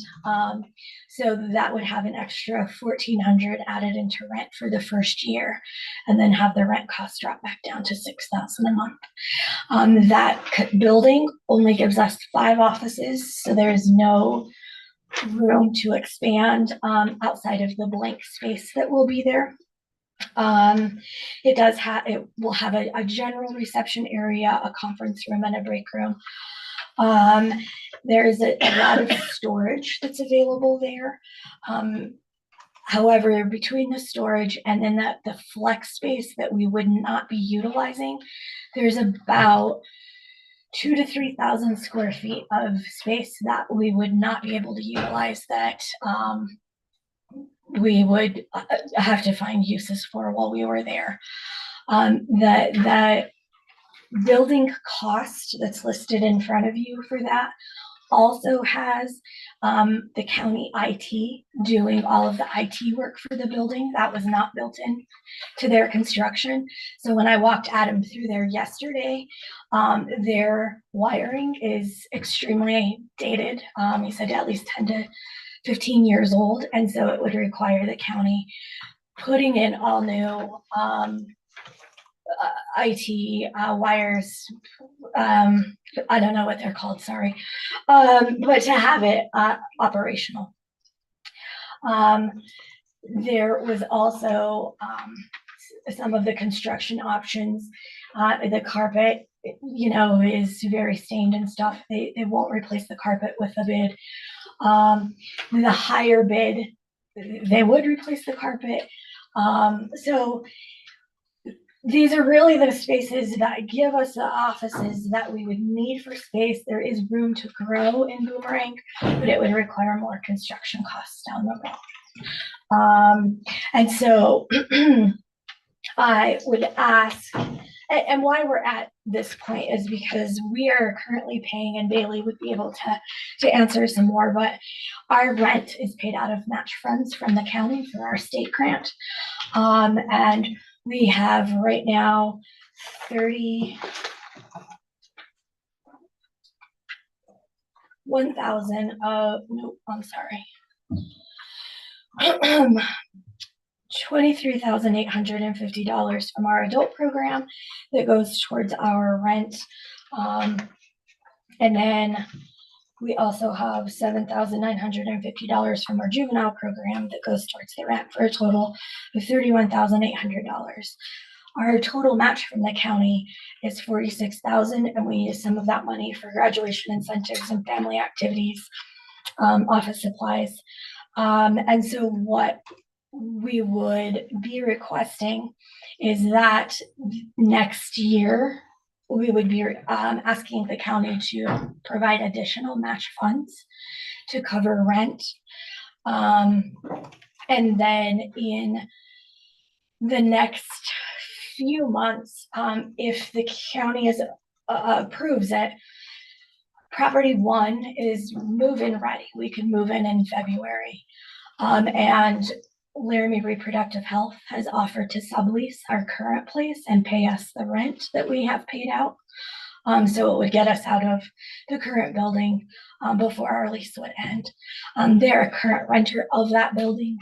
So that would have an extra $1,400 added into rent for the first year, and then have the rent cost drop back down to $6,000 a month. That building only gives us 5 offices, so there's no room to expand outside of the blank space that will be there. It will have a general reception area, a conference room, and a break room. There is a lot of storage that's available there. However, between the storage and then the flex space that we would not be utilizing, there's about 2,000 to 3,000 square feet of space that we would not be able to utilize, that we would have to find uses for while we were there. The building cost that's listed in front of you for that also has the county IT doing all of the IT work for the building. That was not built in to their construction. So when I walked Adam through there yesterday, their wiring is extremely dated. He said at least 10 to 15 years old. And so it would require the county putting in all new IT wires. I don't know what they're called, sorry. But to have it operational. There was also some of the construction options. The carpet, is very stained and stuff. They won't replace the carpet with a bid. The higher bid, they would replace the carpet. So these are really the spaces that give us the offices that we would need for space. There is room to grow in Boomerang, but it would require more construction costs down the road. And so I would ask And why we're at this point is because we are currently paying, and Bailey would be able to answer some more, but our rent is paid out of match funds from the county for our state grant. And we have right now 31,000 of, no, I'm sorry. $23,850 from our adult program that goes towards our rent. And then we also have $7,950 from our juvenile program that goes towards the rent, for a total of $31,800. Our total match from the county is $46,000, and we use some of that money for graduation incentives and family activities, office supplies. And so what we would be requesting is that next year we would be asking the county to provide additional match funds to cover rent. And then in the next few months, if the county approves it, property 1 is move-in ready. We could move in February. And Laramie Reproductive Health has offered to sublease our current place and pay us the rent that we have paid out. So it would get us out of the current building before our lease would end. They're a current renter of that building.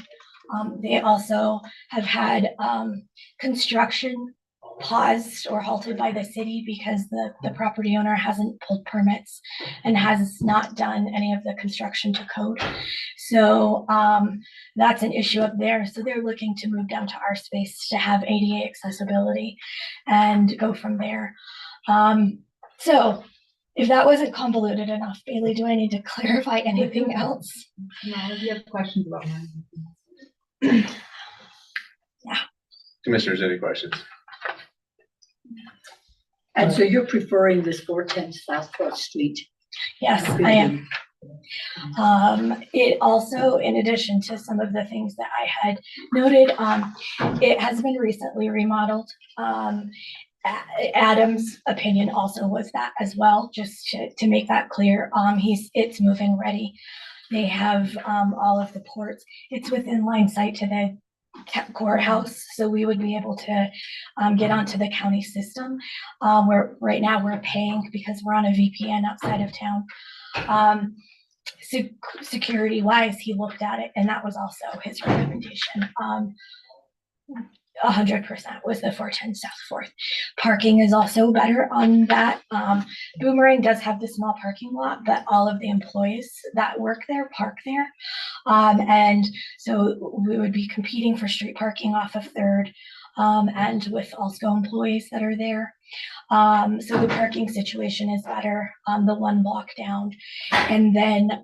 They also have had construction paused or halted by the city because the property owner hasn't pulled permits and has not done any of the construction to code. So that's an issue up there. So they're looking to move down to our space to have ADA accessibility and go from there. So if that wasn't convoluted enough, Bailey, do I need to clarify anything else? No, if you have questions about mine. Yeah. Commissioners, any questions? And so you're preferring this 410 South 4th Street? Yes, I am. It also, in addition to some of the things that I had noted, it has been recently remodeled. Adam's opinion also was that as well, just to make that clear. It's move-in ready. They have all of the ports. It's within line sight to the courthouse, so we would be able to get onto the county system. Where right now we're paying because we're on a VPN outside of town. Security wise, he looked at it, and that was also his recommendation. 100% was the 410 South 4th. Parking is also better on that. Boomerang does have the small parking lot, but all of the employees that work there park there. And so we would be competing for street parking off of 3rd, and with also employees that are there. So the parking situation is better on the 1 block down. And then,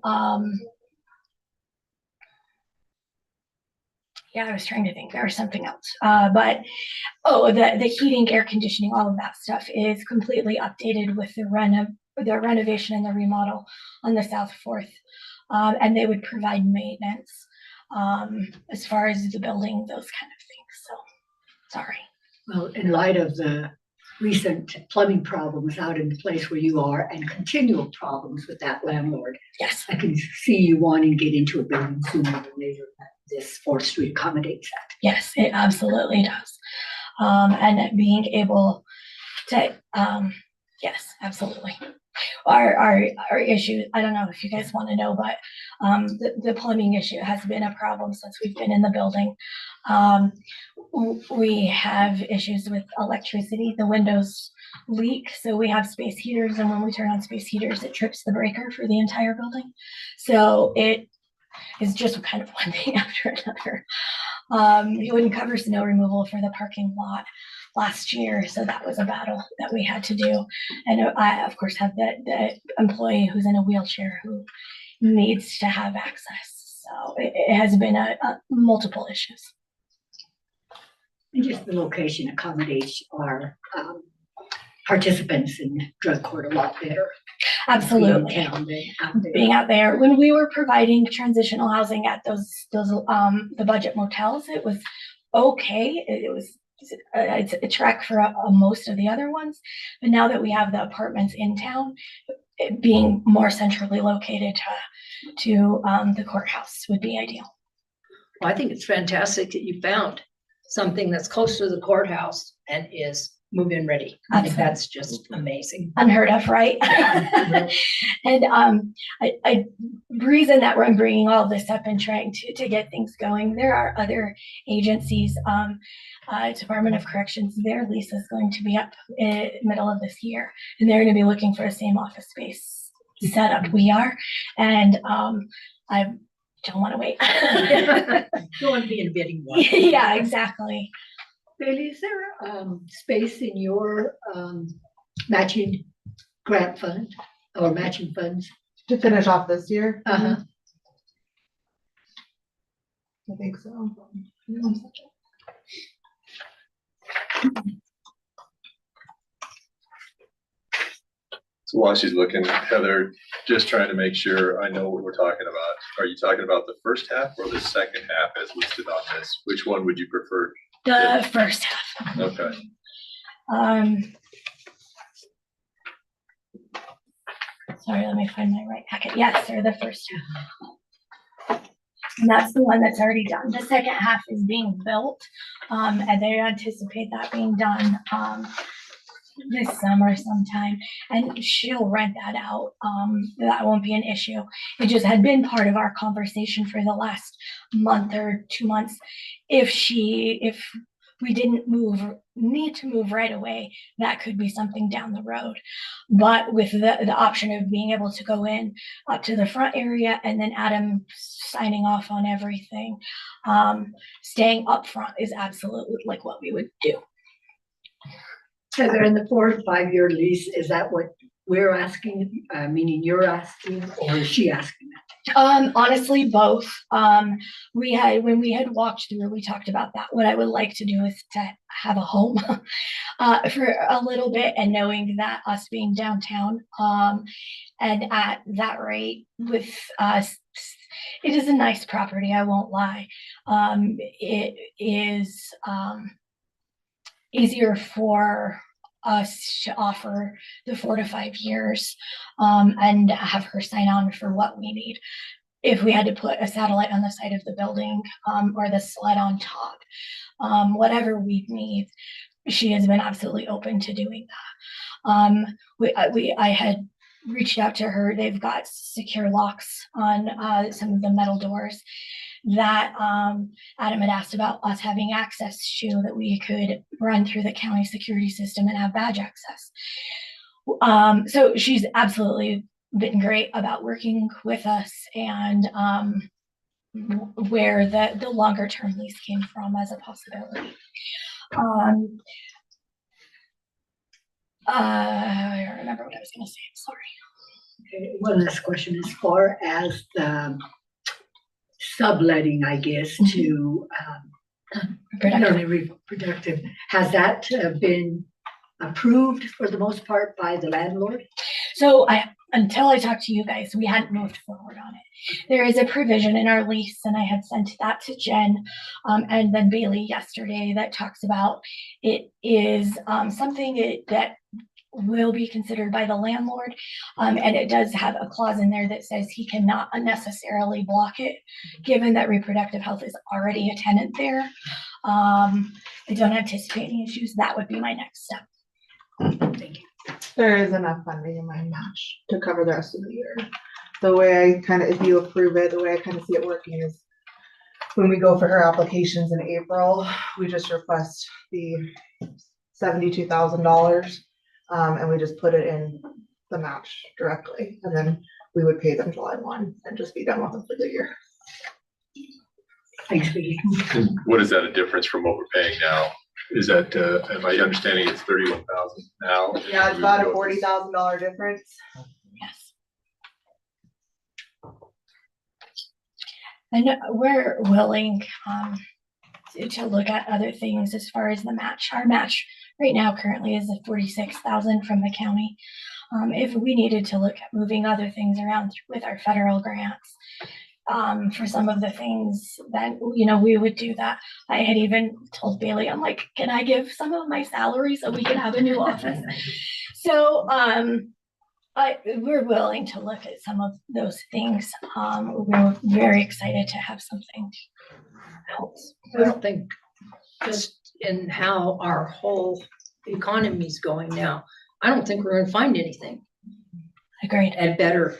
yeah, I was trying to think there was something else. But the heating, air conditioning, all of that stuff is completely updated with the renovation and the remodel on the South 4th. And they would provide maintenance as far as the building, those kind of things. So, sorry. Well, in light of the recent plumbing problems out in the place where you are and continual problems with that landlord, Yes. I can see you wanting to get into a building sooner than later. This 4th Street accommodates that. Yes, it absolutely does. And being able to, yes, absolutely. Our issue, I don't know if you guys want to know, but the plumbing issue has been a problem since we've been in the building. We have issues with electricity. The windows leak, so we have space heaters, and when we turn on space heaters, it trips the breaker for the entire building. So it is just kind of one thing after another. You wouldn't cover snow removal for the parking lot last year, so that was a battle that we had to do. And I, of course, have the employee who's in a wheelchair who needs to have access. So it has been a multiple issues. And just the location accommodates our participants in drug court a lot better. Absolutely. Being out there. When we were providing transitional housing at those the budget motels, it was okay. It was it's a trek for most of the other ones. But now that we have the apartments in town, it being more centrally located to the courthouse would be ideal. Well, I think it's fantastic that you found something that's close to the courthouse and is move-in ready. I think that's just amazing. Unheard of, right? And reason that I'm bringing all this up and trying to get things going, there are other agencies, Department of Corrections, their lease is going to be up in middle of this year, and they're going to be looking for the same office space setup we are, and I don't want to wait. Don't want to be in a bidding war. Yeah, exactly. Bailey, is there space in your matching grant fund or matching funds? To finish off this year? Uh-huh. I think so. So while she's looking, Heather, just trying to make sure I know what we're talking about. Are you talking about the first half or the second half as listed on this? Which one would you prefer? The first half. Okay. Sorry, let me find my right packet. Yes, sir, the first half. And that's the one that's already done. The second half is being built, and they anticipate that being done this summer sometime, and she'll rent that out. That won't be an issue. It just had been part of our conversation for the last month or 2 months. If we didn't need to move right away, that could be something down the road. But with the option of being able to go in up to the front area and then Adam signing off on everything, staying up front is absolutely like what we would do. So they're in the 4 to 5 year lease. Is that what we're asking? Meaning you're asking, or is she asking that? Honestly, both. When we had walked through, we talked about that. What I would like to do is to have a home for a little bit, and knowing that us being downtown, and at that rate with us, it is a nice property, I won't lie. It is easier for us to offer the 4 to 5 years, and have her sign on for what we need. If we had to put a satellite on the side of the building, or the sled on top, whatever we need, she has been absolutely open to doing that. I had reached out to her. They've got secure locks on some of the metal doors that Adam had asked about us having access to, that we could run through the county security system and have badge access. So she's absolutely been great about working with us, and where the longer term lease came from as a possibility. I don't remember what I was going to say. I'm sorry. Okay, one last question. As far as the subletting, I guess, to reproductive, has that been approved for the most part by the landlord? So until I talked to you guys, we hadn't moved forward on it. There is a provision in our lease, and I had sent that to Jen, and then Bailey yesterday, that talks about it is something that will be considered by the landlord, and it does have a clause in there that says he cannot unnecessarily block it, given that reproductive health is already a tenant there. I don't anticipate any issues. That would be my next step. Thank you. There is enough funding in my match to cover the rest of the year. The way I kind of, if you approve it, the way I kind of see it working is when we go for her applications in April, we just request the $72,000, and we just put it in the match directly, and then we would pay them July 1 and just be done with them for the year. Thanks, Vicky. What is that a difference from what we're paying now? Is that, am I understanding it's 31,000 now? Yeah, it's about a $40,000 difference. Yes. And we're willing to look at other things as far as the match. Our match right now currently is at 46,000 from the county. If we needed to look at moving other things around with our federal grants, for some of the things that, we would do that. I had even told Bailey, I'm like, can I give some of my salary so we can have a new office? So, we're willing to look at some of those things. We're very excited to have something else. I don't think, just in how our whole economy's going now, I don't think we're gonna find anything Agreed. at better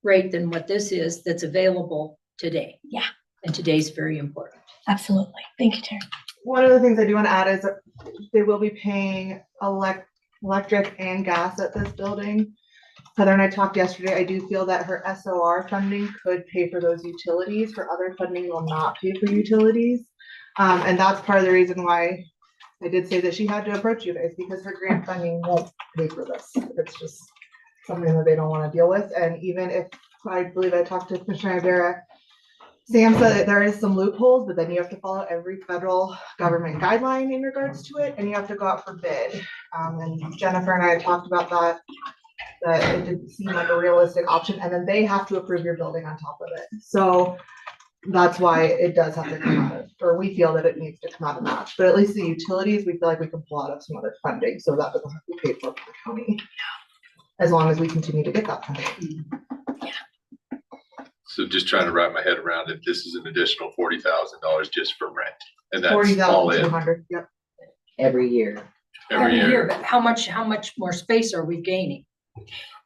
rate than what this is that's available today. Yeah. And today's very important. Absolutely. Thank you, Terry. One of the things I do want to add is that they will be paying electric and gas at this building. Heather and I talked yesterday. I do feel that her SOR funding could pay for those utilities. Her other funding will not pay for utilities. And that's part of the reason why I did say that she had to approach you guys, because her grant funding won't pay for this. It's just something that they don't want to deal with. And even if, I believe I talked to Commissioner Rivera, Sam said that there is some loopholes, but then you have to follow every federal government guideline in regards to it, and you have to go out for bid. And Jennifer and I talked about that it didn't seem like a realistic option, and then they have to approve your building on top of it. So that's why it does have to come out of, or we feel that it needs to come out of match. But at least the utilities, we feel like we can pull out of some other funding, so that doesn't have to be paid for by the county, as long as we continue to get that funding. So just trying to wrap my head around it, this is an additional $40,000 just for rent, and that's all in 40,200, yep. Every year. every year. But how much more space are we gaining?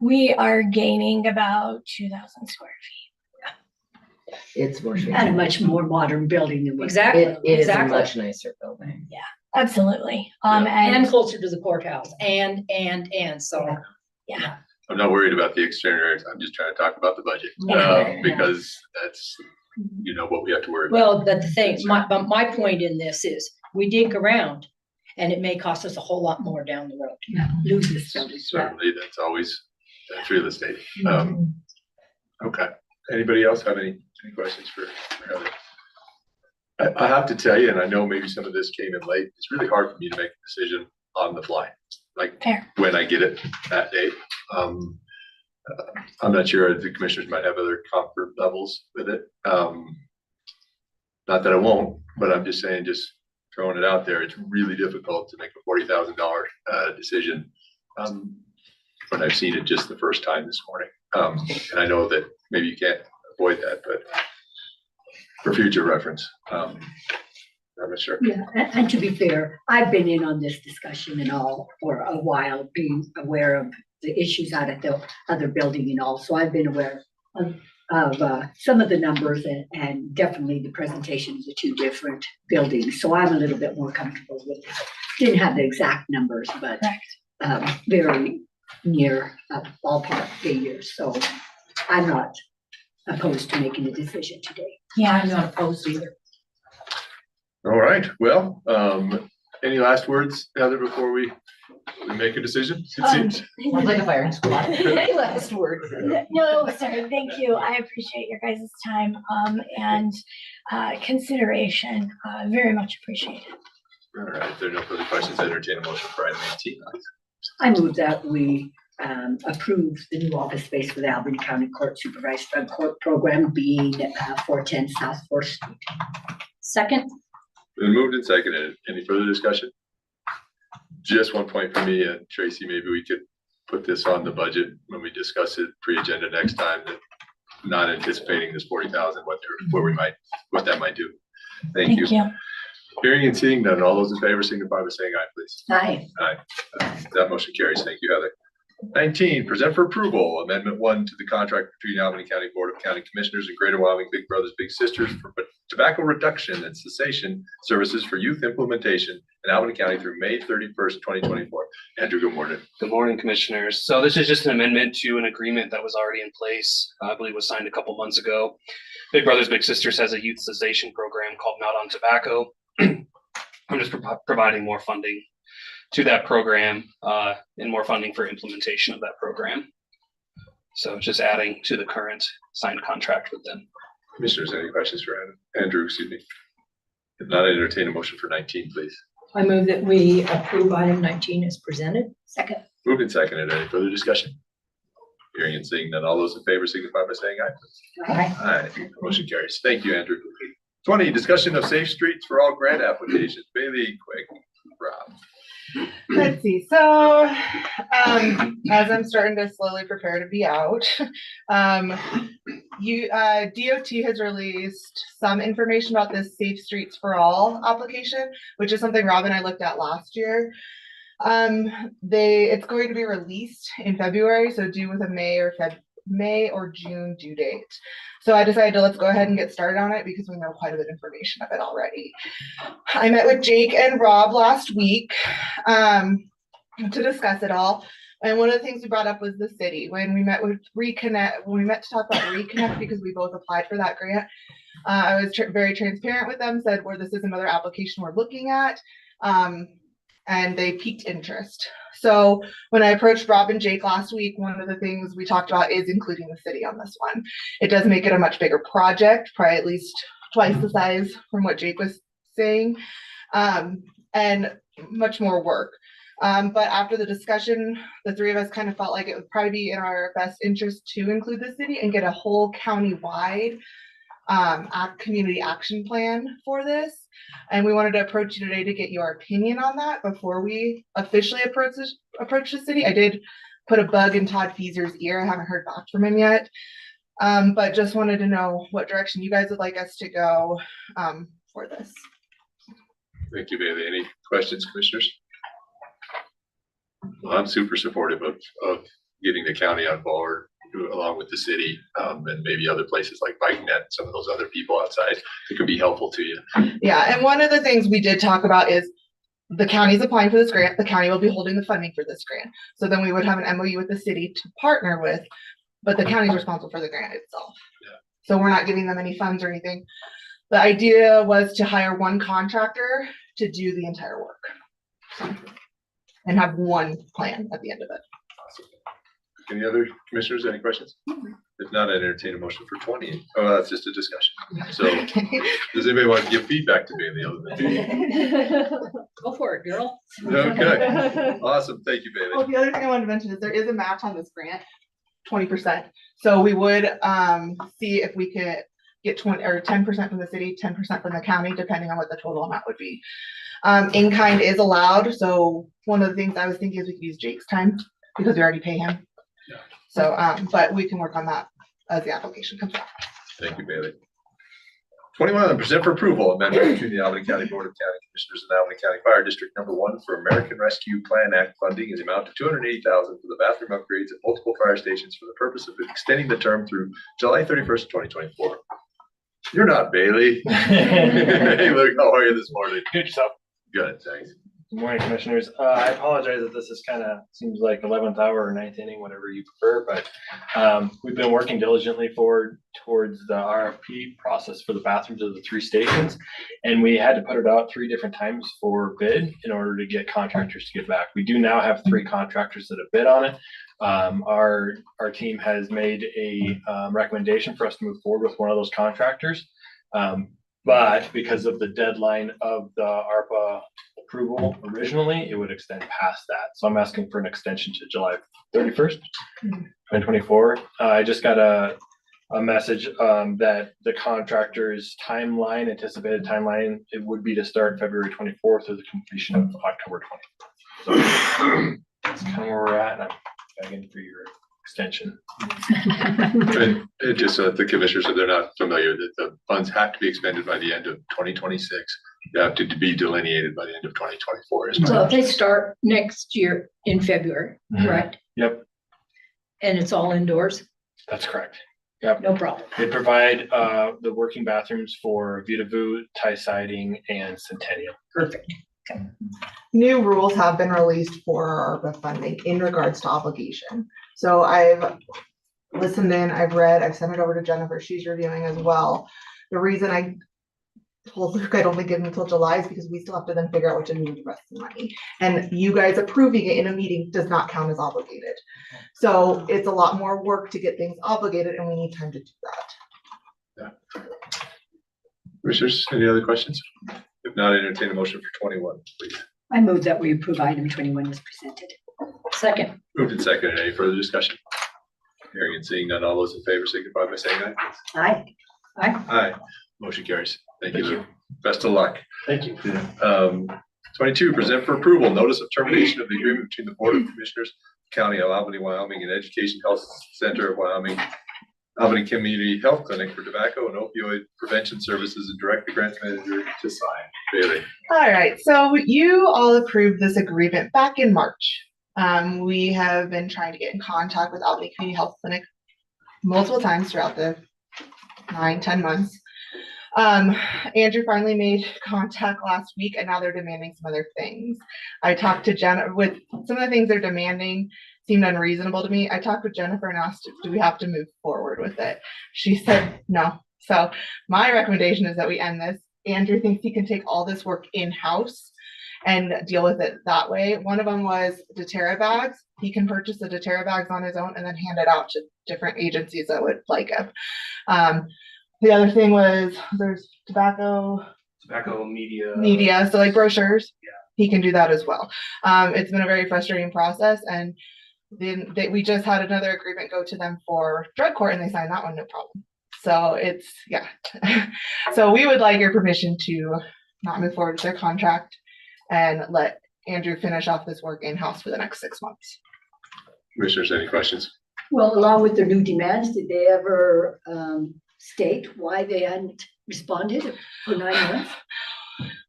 We are gaining about 2,000 square feet. It's more. And a much more modern building than what. Exactly. It is a exactly. much nicer building. Absolutely. And And closer to the courthouse and so. yeah, I'm not worried about the exterior. I'm just trying to talk about the budget, Yeah. because that's, what we have to worry about. Well, but the thing, but my point in this is, we dig around and it may cost us a whole lot more down the road. Lose this building. Certainly, that's real estate. Okay. Anybody else have any questions for Heather? I have to tell you, and I know maybe some of this came in late, it's really hard for me to make a decision on the fly, like fair. when I get it that day. I'm not sure, the commissioners might have other comfort levels with it. Not that I won't, but I'm just saying, just throwing it out there, it's really difficult to make a $40,000 decision when I've seen it just the first time this morning. And I know that maybe you can't avoid that, but for future reference, I'm not sure. Yeah, and to be fair, I've been in on this discussion and all for a while, being aware of the issues out at the other building and all. So I've been aware of some of the numbers and definitely the presentation of the two different buildings. So I'm a little bit more comfortable with it. Didn't have the exact numbers, but very near ballpark figures. So I'm not opposed to making a decision today. Yeah. I'm not opposed either. All right, well, any last words, Heather, before we make a decision? Sounds like a firing squad. Any last words? No, sorry. Thank you. I appreciate your guys' time and consideration. Very much appreciated. All right, if there are no further questions, I entertain a motion for item 18. I move that we approve the new office space for the Albany County Court Supervised Drug Court Program being 410 South 4th Street. Second? Been moved and seconded. Any further discussion? Just one point for me, Tracy, maybe we could put this on the budget when we discuss it pre-agenda next time, that not anticipating this 40,000, what that might do. Thank you. Hearing and seeing none, all those in favor signify by saying aye, please. Aye. Aye. That motion carries. Thank you, Heather. 19, present for approval, Amendment 1 to the contract between Albany County Board of County Commissioners and Greater Wyoming Big Brothers Big Sisters for tobacco reduction and cessation services for youth implementation in Albany County through May 31st, 2024. Andrew, good morning. Good morning, Commissioners. So this is just an amendment to an agreement that was already in place. I believe was signed a couple months ago. Big Brothers Big Sisters has a youth cessation program called Not on Tobacco. I'm just providing more funding to that program and more funding for implementation of that program. So just adding to the current signed contract with them. Commissioners, any questions for Andrew? Excuse me. If not, I entertain a motion for 19, please. I move that we approve item 19 as presented. Second. Moved and seconded. Any further discussion? Hearing and seeing none, all those in favor signify by saying aye. Aye. Aye. Motion carries. Thank you, Andrew. 20, discussion of safe streets for all grant applications. Bailey, quick, Rob. Let's see, so, as I'm starting to slowly prepare to be out, DOT has released some information about this Safe Streets for All application, which is something Rob and I looked at last year. It's going to be released in February, so due with a May or June due date. So I decided to let's go ahead and get started on it because we know quite a bit of information of it already. I met with Jake and Rob last week to discuss it all. And one of the things we brought up was the city. When we met with to talk about Reconnect, because we both applied for that grant, I was very transparent with them, said this is another application we're looking at. And they piqued interest. So when I approached Rob and Jake last week, one of the things we talked about is including the city on this one. It does make it a much bigger project, probably at least twice the size from what Jake was saying, and much more work. But after the discussion, the three of us kind of felt like it would probably be in our best interest to include the city and get a whole county-wide community action plan for this. And we wanted to approach you today to get your opinion on that before we officially approach the city. I did put a bug in Todd Feaser's ear. I haven't heard back from him yet. But just wanted to know what direction you guys would like us to go for this. Thank you, Bailey. Any questions, commissioners? Well, I'm super supportive of getting the county on board along with the city, and maybe other places like BikeNet and some of those other people outside that could be helpful to you. Yeah, and one of the things we did talk about is the county's applying for this grant. The county will be holding the funding for this grant. So then we would have an MOU with the city to partner with, but the county's responsible for the grant itself. Yeah. So we're not giving them any funds or anything. The idea was to hire one contractor to do the entire work and have one plan at the end of it. Any other commissioners, any questions? If not, I'd entertain a motion for 20. Oh, that's just a discussion. So does anybody want to give feedback to Bailey other than me? Go for it, girl. Okay, awesome. Thank you, Bailey. Well, the other thing I wanted to mention is there is a match on this grant, 20%. So we would see if we could get 20 or 10% from the city, 10% from the county, depending on what the total amount would be. In kind is allowed. So one of the things I was thinking is we could use Jake's time because we already pay him. So, but we can work on that as the application comes out. Thank you, Bailey. 21, present for approval amendment between the Albany County Board of County Commissioners and Albany County Fire District Number 1 for American Rescue Plan Act funding in the amount of $280,000 for the bathroom upgrades at multiple fire stations for the purpose of extending the term through July 31st, 2024. You're not Bailey. Hey, Luke, how are you this morning? Good yourself. Good, thanks. Good morning, commissioners. I apologize that this is kind of seems like 11th hour or 9th inning, whatever you prefer, but we've been working diligently towards the RFP process for the bathrooms of the 3 stations, and we had to put it out 3 different times for bid in order to get contractors to get back. We do now have 3 contractors that have bid on it. Our team has made a recommendation for us to move forward with one of those contractors, but because of the deadline of the ARPA approval originally, it would extend past that. So I'm asking for an extension to July 31st, 2024. I just got a message that the contractor's anticipated timeline, it would be to start February 24th or the completion of October 24th. So that's kind of where we're at, and I'm begging for your extension. And just so that the commissioners, if they're not familiar, that the funds have to be expended by the end of 2026. They have to be delineated by the end of 2024. So if they start next year in February, correct? Yep. And it's all indoors? That's correct. Yep. No problem. They provide the working bathrooms for Vita Vu, Thai Siding, and Centennial. Perfect. Okay. New rules have been released for ARPA funding in regards to obligation. So I've listened in, I've read, I've sent it over to Jennifer. She's reviewing as well. The reason I told Luke I'd only give him until July is because we still have to then figure out what to do with the rest of the money. And you guys approving it in a meeting does not count as obligated. So it's a lot more work to get things obligated, and we need time to do that. Yeah. Commissioners, any other questions? If not, entertain a motion for 21, please. I move that we approve item 21 as presented. Second. Moved and seconded. Any further discussion? Hearing and seeing none, all those in favor signify by saying aye. Aye. Aye. Aye. Motion carries. Thank you. Best of luck. Thank you. 22, present for approval, notice of termination of the agreement between the Board of Commissioners, County of Albany, Wyoming, and Education Health Center of Wyoming, Albany Community Health Clinic for tobacco and opioid prevention services, and direct the grant manager to sign. Bailey. All right, so you all approved this agreement back in March. We have been trying to get in contact with Albany Community Health Clinic multiple times throughout the 9-10 months. Andrew finally made contact last week, and now they're demanding some other things. I talked to Jenna with some of the things they're demanding seemed unreasonable to me. I talked with Jennifer and asked, do we have to move forward with it? She said no. So my recommendation is that we end this. Andrew thinks he can take all this work in-house and deal with it that way. One of them was doTERRA bags. He can purchase the doTERRA bags on his own and then hand it out to different agencies that would like it. The other thing was there's tobacco media, so like brochures. Yeah, he can do that as well. It's been a very frustrating process, and then we just had another agreement go to them for drug court, and they signed that one, no problem. So it's so we would like your permission to not move forward with their contract and let Andrew finish off this work in-house for the next 6 months. Commissioners, any questions? Well, along with their new demands, did they ever state why they hadn't responded for 9 months?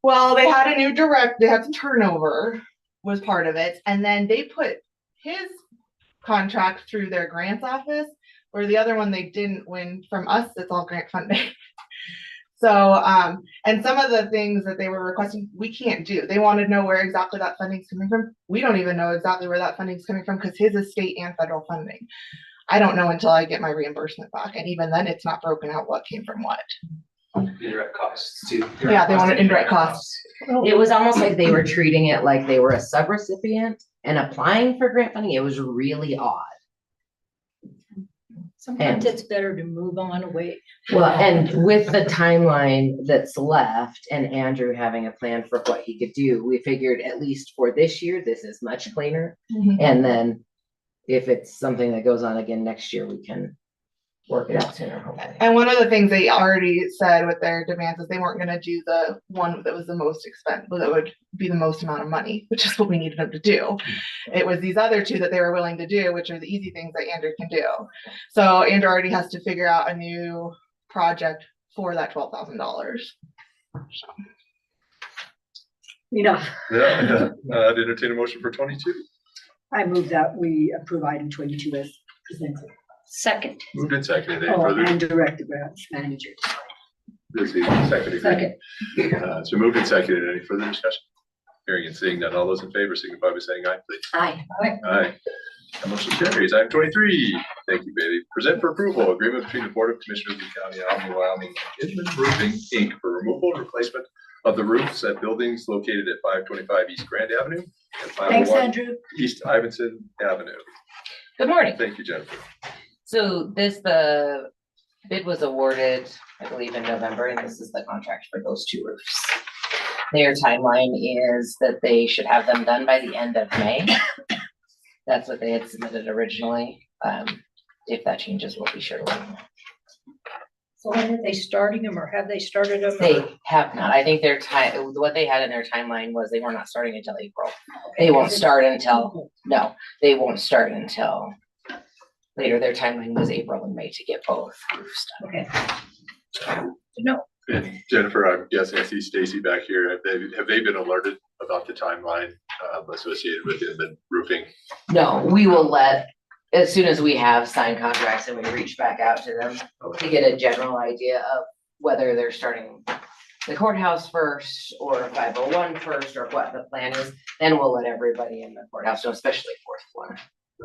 Well, they had a new they had some turnover was part of it. And then they put his contract through their grants office, where the other one they didn't win from us. It's all grant funding. So, and some of the things that they were requesting, we can't do. They want to know where exactly that funding's coming from. We don't even know exactly where that funding's coming from because his is state and federal funding. I don't know until I get my reimbursement back. And even then it's not broken out what came from what. Indirect costs too. Yeah, they wanted indirect costs. It was almost like they were treating it like they were a subrecipient and applying for grant funding. It was really odd. Sometimes it's better to move on away. Well, and with the timeline that's left and Andrew having a plan for what he could do, we figured at least for this year, this is much cleaner. And then if it's something that goes on again next year, we can work it out sooner. Hopefully. And one of the things they already said with their demands is they weren't going to do the one that was the most expensive, that would be the most amount of money, which is what we needed them to do. It was these other two that they were willing to do, which are the easy things that Andrew can do. So Andrew already has to figure out a new project for that $12,000. So. Enough. Yeah. I'd entertain a motion for 22. I move that we approve item 22 as presented. Second. Moved and seconded. Any further? And direct the grants manager. This is seconded. Second. So moved and seconded. Any further discussion? Hearing and seeing none. All those in favor signify by saying aye, please. Aye. Aye. That motion carries. Item 23. Thank you, Bailey. Present for approval agreement between the Board of Commissioners of the County of Albany, Wyoming, and Inman Roofing, Inc. for removal and replacement of the roofs at buildings located at 525 East Grand Avenue and 501 East Ivanson Avenue. Good morning. Thank you, Jennifer. So the bid was awarded, I believe, in November, and this is the contract for those two roofs. Their timeline is that they should have them done by the end of May. That's what they had submitted originally. If that changes, we'll be sure to let you know. So when are they starting them, or have they started them? They have not. I think their what they had in their timeline was they were not starting until April. They won't start until, no, they won't start until later. Their timeline was April and May to get both roofs done. Okay. No. And Jennifer, I'm guessing I see Stacy back here. Have they been alerted about the timeline associated with the roofing? No, we will let, as soon as we have signed contracts and we reach back out to them to get a general idea of whether they're starting the courthouse first or 501 first or what the plan is, then we'll let everybody in the courthouse know, especially fourth floor.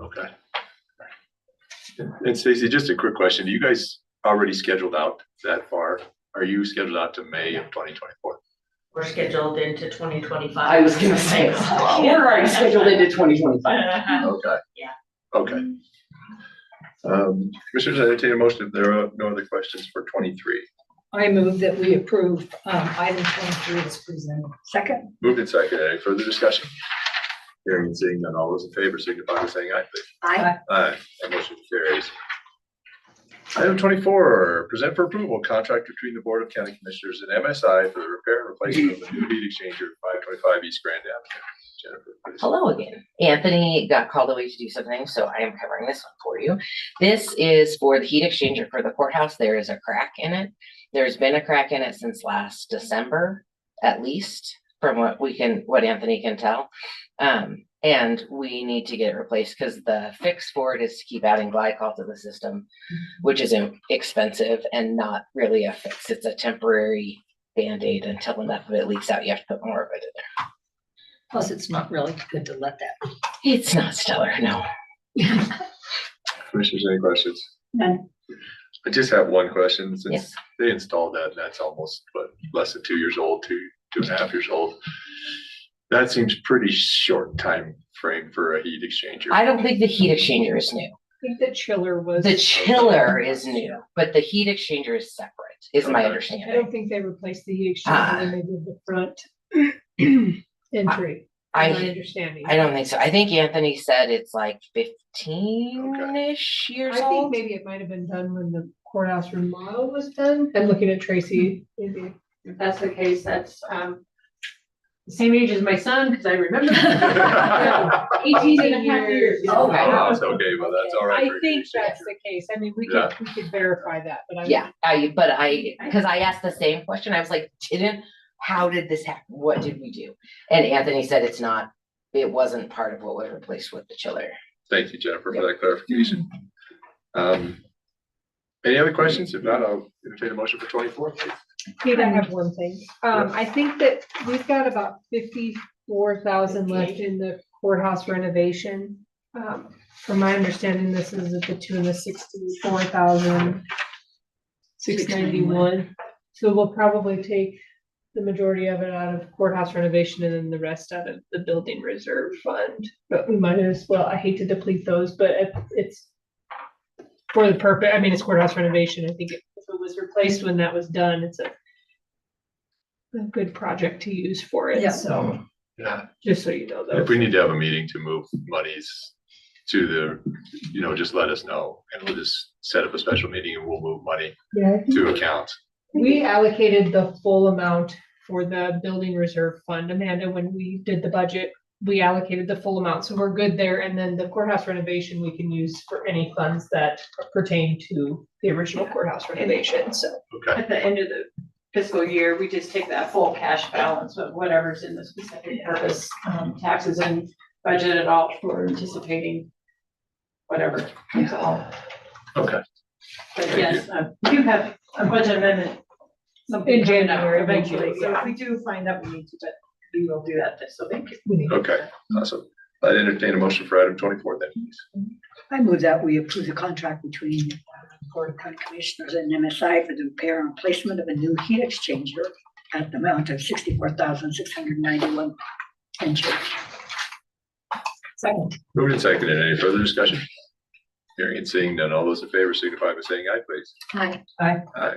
Okay. And Stacy, just a quick question. You guys already scheduled out that far? Are you scheduled out to May of 2024? We're scheduled into 2025. I was gonna say, we're already scheduled into 2025. Okay. Yeah. Okay. Commissioners, I entertain a motion if there are no other questions for 23. I move that we approve item 23 as presented. Second. Moved and seconded. Any further discussion? Hearing and seeing none, all those in favor signify by saying aye, please. Aye. Aye, that motion carries. Item 24, present for approval, contract between the Board of County Commissioners and MSI for the repair and replacement of the new heat exchanger at 525 East Grand Avenue. Jennifer, please. Hello again. Anthony got called away to do something, so I am covering this one for you. This is for the heat exchanger for the courthouse. There is a crack in it. There's been a crack in it since last December, at least, from what Anthony can tell. And we need to get it replaced because the fix for it is to keep adding glycol to the system, which is expensive and not really a fix. It's a temporary Band-Aid until enough of it leaks out. You have to put more of it in there. Plus, it's not really good to let that. It's not stellar, no. Commissioners, any questions? None. I just have one question. Since Yes. they installed that, and that's almost, less than 2 years old, two and a half years old. That seems pretty short time frame for a heat exchanger. I don't think the heat exchanger is new. I think the chiller was. The chiller is new, but the heat exchanger is separate, is my Okay. I understanding. don't think they replaced the heat Ah. exchanger when they did the front entry. I- My understanding. I don't think so. I think Anthony said it's like 15-ish years I think old. maybe it might have been done when the courthouse remodel was done. I'm looking at Tracy. Maybe if that's the case, that's the same age as my son, because I remember. 18 and a half years. Oh, Okay. Oh, it's okay, but that's all right. I for think heat exchanger. that's the case. I mean, we Yeah. could verify that, but I. Yeah, because I asked the same question. I was like, how did this happen? What did we do? And Anthony said it wasn't part of what was replaced with the chiller. Thank you, Jennifer, for that clarification. Any other questions? If not, I'll entertain a motion for 24, please. Kate, I have one thing. I think that we've got about 54,000 left in the courthouse renovation. From my understanding, this is at the tune of 64,691. So we'll probably take the majority of it out of courthouse renovation and then the rest out of the building reserve fund. But we might as well, I hate to deplete those, but it's for the purpose, I mean, it's courthouse renovation. I think if it was replaced when that was done, it's a good project to use for it, Yeah. so, Yeah. just so you know. If we need to have a meeting to move monies to just let us know and we'll just set up a special meeting and we'll move money Yeah, to account. we allocated the full amount for the building reserve fund, Amanda, when we did the budget. We allocated the full amount, so we're good there, and then the courthouse renovation we can use for any funds that pertain to the original courthouse renovation, so. Okay. At the end of the fiscal year, we just take that full cash balance of whatever's in the specific purpose, taxes and budget it all for anticipating whatever comes along. Okay. But Thank yes, we do have a budget amendment. Something in January eventually, so if we do find that we need to, but we will do that, so thank you. Okay, awesome. I'd entertain a motion for item 24 then, please. I move that we approve the contract between Board of County Commissioners and MSI for the repair and replacement of a new heat exchanger at the amount of 64,691 and change. Second. Moved and seconded. Any further discussion? Hearing and seeing none. All those in favor signify by saying aye, please. Aye. Aye.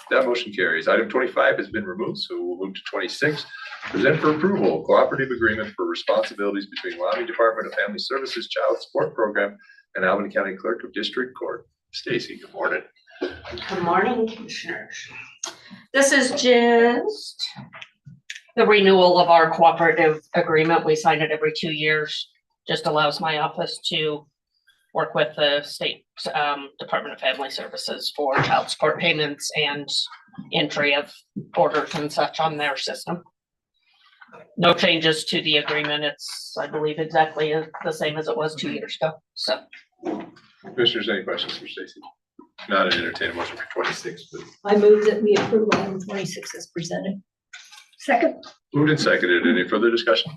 That motion carries. Item 25 has been removed, so we'll move to 26. Present for approval, cooperative agreement for responsibilities between Laramie Department of Family Services Child Support Program and Albany County Clerk of District Court. Stacy, good morning. Good morning, Commissioners. This is just the renewal of our cooperative agreement. We sign it every 2 years. Just allows my office to work with the state Department of Family Services for child support payments and entry of orders and such on their system. No changes to the agreement. It's, I believe, exactly the same as it was 2 years ago. So. Commissioners, any questions for Stacy? Not an entertained motion for 26, please. I move that we approve item 26 as presented. Second. Moved and seconded. Any further discussion?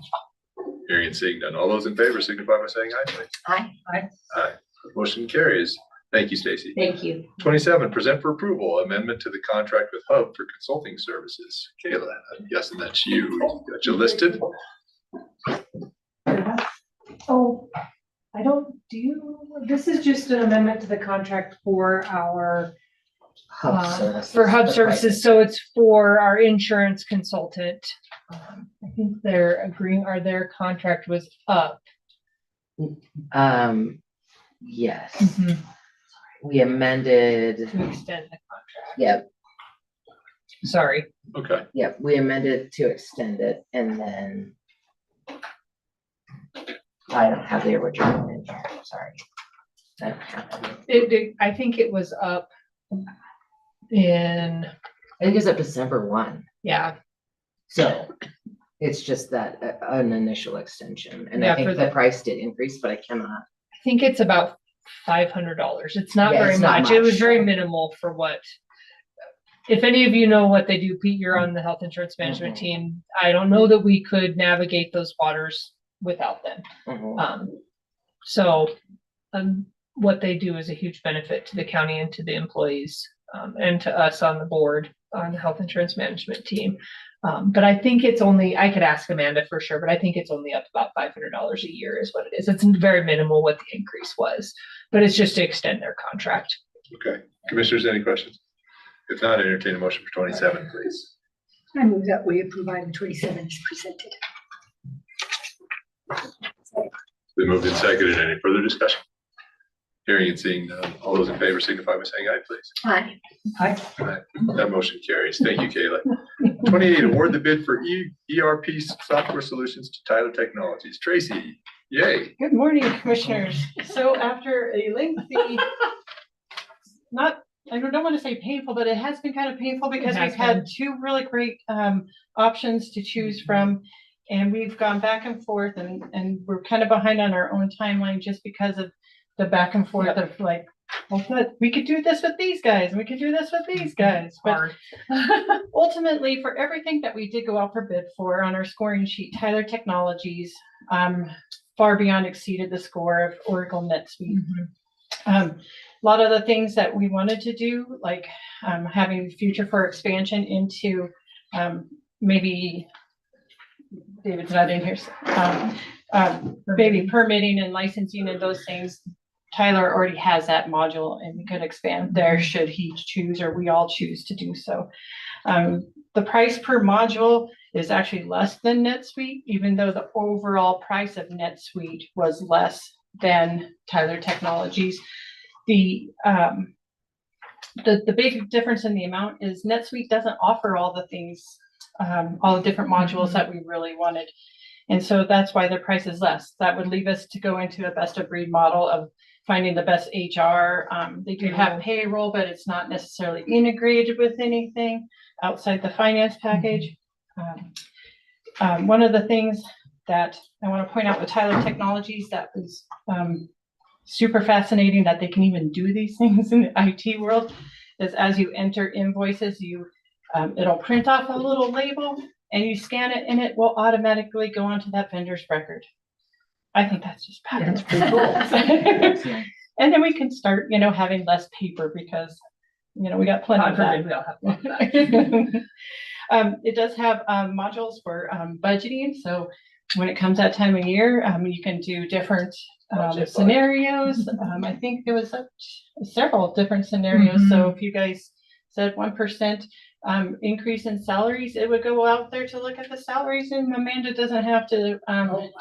Hearing and seeing none. All those in favor signify by saying aye, please. Aye. Aye. Aye. Motion carries. Thank you, Stacy. Thank you. 27, present for approval, amendment to the contract with Hub for consulting services. Kayla, I'm guessing that's you. Got you listed? Oh, this is just an amendment to the contract for our Hub services. For hub the services, so it's for our insurance consultant. I think their their contract was up. pricing. Yes, we amended, To extend the contract. yep, Sorry. Okay, yep, we amended to extend it and then I don't have the original in here, sorry. I don't have it. I think it was up in, I think it's up December 1. yeah, So it's just that an initial extension, and Yeah, I think for the the- price did increase, but I cannot. I think it's about $500. It's not Yeah, very it's not much. It was much. very minimal for what. If any of you know what they do, Pete, you're on the health insurance management team. I don't know that we could navigate those waters without them. So what they do is a huge benefit to the county and to the employees, and to us on the board, on the health insurance management team. But I think it's only, I could ask Amanda for sure, but I think it's only up about $500 a year is what it is. It's very minimal what the increase was, but it's just to extend their contract. okay. Commissioners, any questions? If not, entertain a motion for 27, please. I move that we approve item 27 as presented. Been moved and seconded. Any further discussion? Hearing and seeing none. All those in favor signify by saying aye, please. Aye. Aye. That motion carries. Thank you, Kayla. 28, award the bid for ERP software solutions to Tyler Technologies. Tracy, yay. Good morning, commissioners. So after a lengthy, I don't want to say painful, but it has been kind of painful because we've had two really great options to choose from. And we've gone back and forth and we're kind of behind on our own timeline just because of the back and forth of like, well, good, we could do this with these guys and we could do this with these guys. But ultimately, for everything that we did go out for bid for on our scoring sheet, Tyler Technologies far beyond exceeded the score of Oracle NetSuite. A lot of the things that we wanted to do, like having future for expansion into maybe David's not in here. Maybe permitting and licensing and those things. Tyler already has that module and we could expand there should he choose or we all choose to do so. The price per module is actually less than NetSuite, even though the overall price of NetSuite was less than Tyler Technologies. The big difference in the amount is NetSuite doesn't offer all the things, all the different modules that we really wanted. And so that's why the price is less. That would leave us to go into a best of breed model of finding the best HR. They do have payroll, but it's not necessarily integrated with anything outside the finance package. One of the things that I want to point out with Tyler Technologies that was super fascinating that they can even do these things in the IT world is as you enter invoices, it'll print off a little label and you scan it and it will automatically go onto that vendor's record. I think that's just patent. That's cool. And then we can start, having less paper because, we got plenty of that. We all have one of that. It does have modules for budgeting. So when it comes that time of year, you can do different scenarios. I think there was several different scenarios. So if you guys said 1% increase in salaries, it would go out there to look at the salaries and Amanda doesn't have to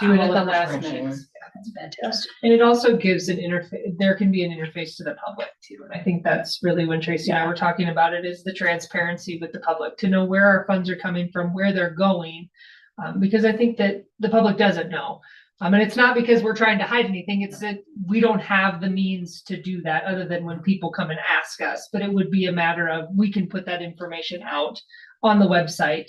do it at the last minute. That's fantastic. And it also gives an interface, there can be an interface to the public too. And I think that's really when Tracy and I were talking about it, is the transparency with the public to know where our funds are coming from, where they're going. Because I think that the public doesn't know. And it's not because we're trying to hide anything. It's that we don't have the means to do that other than when people come and ask us. But it would be a matter of, we can put that information out on the website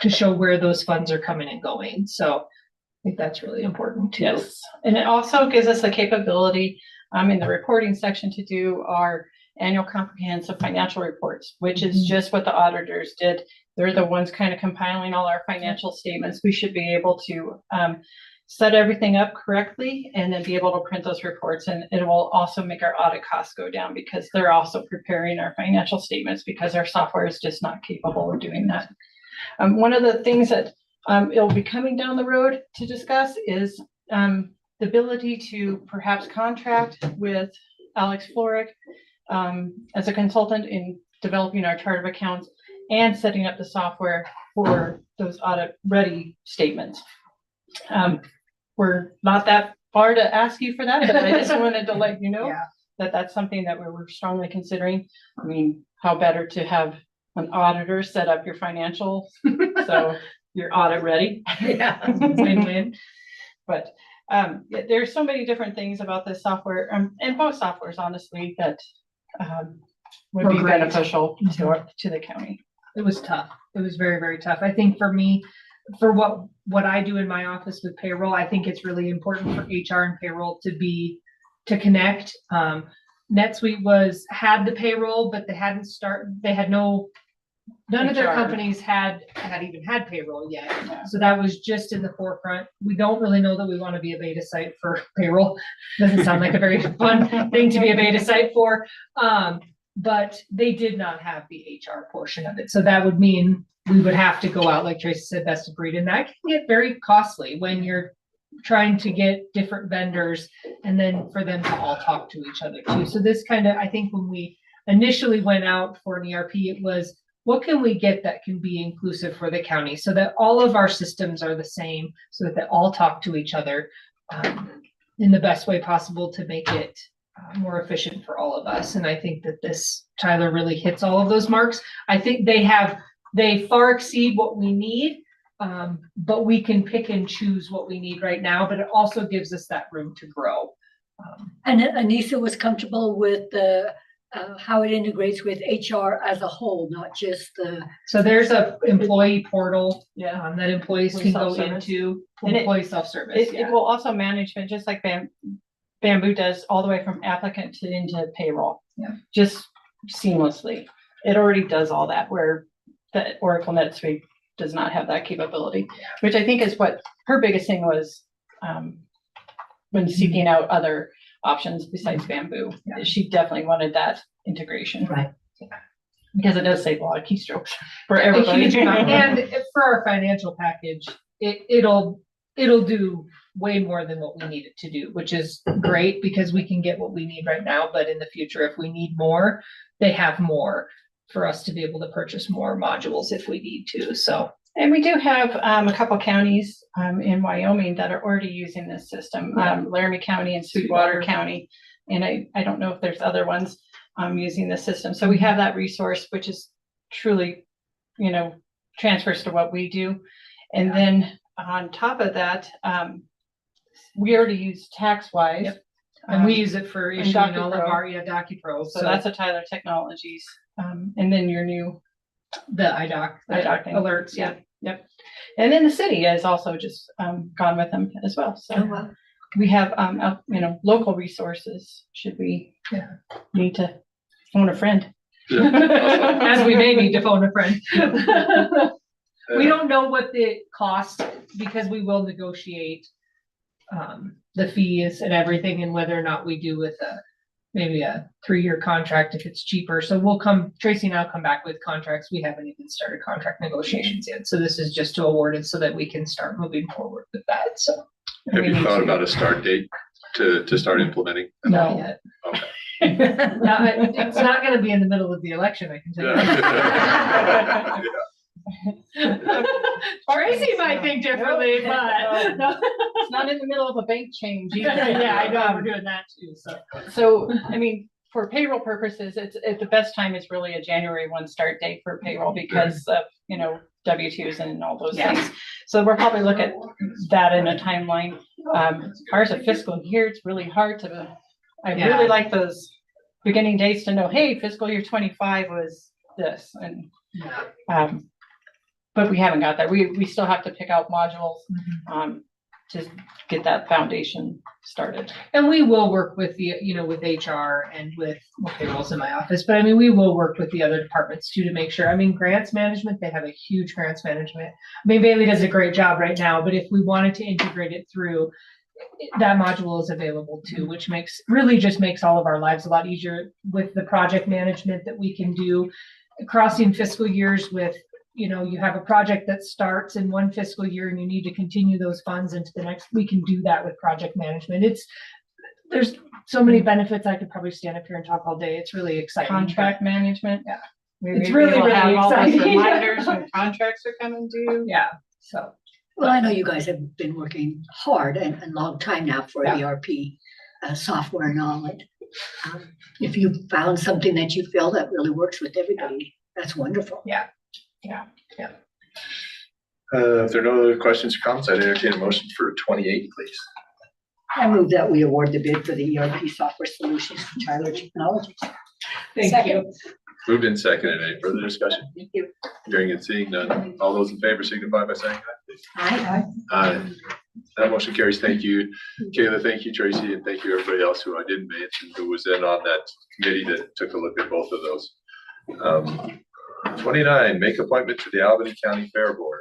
to show where those funds are coming and going. So I think that's really important too. Yes. And it also gives us the capability in the reporting section to do our annual comprehensive financial reports, which is just what the auditors did. They're the ones kind of compiling all our financial statements. We should be able to set everything up correctly and then be able to print those reports. And it will also make our audit costs go down because they're also preparing our financial statements because our software is just not capable of doing that. One of the things that it'll be coming down the road to discuss is the ability to perhaps contract with Alex Florick as a consultant in developing our chart of accounts and setting up the software for those audit ready statements. We're not that far to ask you for that, but I just wanted to let you know that that's something that we're strongly considering. I mean, how better to have an auditor set up your financials so you're audit ready. Yeah. Win-win. But there's so many different things about this software and both softwares, honestly, that would be Great. beneficial to the county. It was tough. It was very, very tough. I think for me, for what I do in my office with payroll, I think it's really important for HR and payroll to connect. NetSuite had the payroll, but none of their HR. companies had even had payroll yet. So that was just in the forefront. We don't really know that we want to be a beta site for payroll. Doesn't sound like a very fun thing to be a beta site for. But they did not have the HR portion of it. So that would mean we would have to go out, like Tracy said, best of breed. And that can get very costly when you're trying to get different vendors and then for them to all talk to each other too. So this kind of, I think when we initially went out for an ERP, it was, what can we get that can be inclusive for the county so that all of our systems are the same, so that they all talk to each other in the best way possible to make it more efficient for all of us. And I think that this Tyler really hits all of those marks. I think they far exceed what we need, but we can pick and choose what we need right now, but it also gives us that room to grow. And Anissa was comfortable with how it integrates with HR as a whole, not just So there's a employee portal that employees can go Self-service. into, And employee self-service. It will also management, just like Bamboo does, all the way from applicant to into payroll. Just seamlessly. It already does all that, where the Oracle NetSuite does not have that capability, which I think is what her biggest thing was when seeking out other options besides Bamboo. She definitely wanted that integration. Right. Because it does save a lot of keystrokes for everybody. And for our financial package, it'll do way more than what we need it to do, which is great because we can get what we need right now. But in the future, if we need more, they have more for us to be able to purchase more modules if we need to. So, and we do have a couple counties in Wyoming that are already using this system, Laramie County and Sweetwater County. And I don't know if there's other ones using the system. So we have that resource, which is truly, transfers to what we do. And then on top of that, we already use TaxWise. And we use it for and issuing all of DocuPro. our DocuPro. So that's a Tyler Technologies. And then your new the IDOC thing. alerts. Yep. And then the city has also just gone with them as well. So we have local resources should we need to phone a friend. As we may need to phone a friend. We don't know what the cost, because we will negotiate the fees and everything, and whether or not we do with maybe a 3-year contract if it's cheaper. So Tracy and I'll come back with contracts. We haven't even started contract negotiations yet. So this is just to award it so that we can start moving forward with that. So Have you thought about a start date to start implementing? not yet. Okay. It's not going to be in the middle of the election, I can tell you. Tracy might think differently, but It's not in the middle of a bank change either. yeah, I know, we're doing that too, So, I mean, for payroll purposes, it's the best time is really a January 1 start date for payroll because of, W-2s and all those things. So we're probably looking at that in a timeline. Ours a fiscal year, it's really hard I really like those beginning dates to know, hey, fiscal year 25 was this. And but we haven't got that. We still have to pick out modules to get that foundation started. And we will work with with HR and with payrolls in my office, but I mean, we will work with the other departments too to make sure. I mean, grants management, they have a huge grants management. I mean, Bailey does a great job right now, but if we wanted to integrate it through, that module is available too, which really just makes all of our lives a lot easier with the project management that we can do, crossing fiscal years with, you have a project that starts in one fiscal year and you need to continue those funds into the next. We can do that with project management. there's so many benefits. I could probably stand up here and talk all day. It's really exciting. Contract management. Yeah. Maybe It's really, we'll have really all those exciting. reminders when contracts are coming due. Yeah, so. Well, I know you guys have been working hard and a long time now for Yeah. ERP software and all. And if you found something that you feel that really works with everybody, that's wonderful. Yeah. If there are no other questions or comments, I'd entertain a motion for 28, please. I move that we award the bid for the ERP software solutions for Tyler Technologies. Thank you. Moved and seconded. Any further discussion? Thank you. Hearing and seeing none. All those in favor signify by saying aye, please. Aye. Aye. That motion carries. Thank you, Kayla. Thank you, Tracy, and thank you everybody else who I didn't mention who was in on that committee that took a look at both of those. 29, make appointment to the Albany County Fair Board.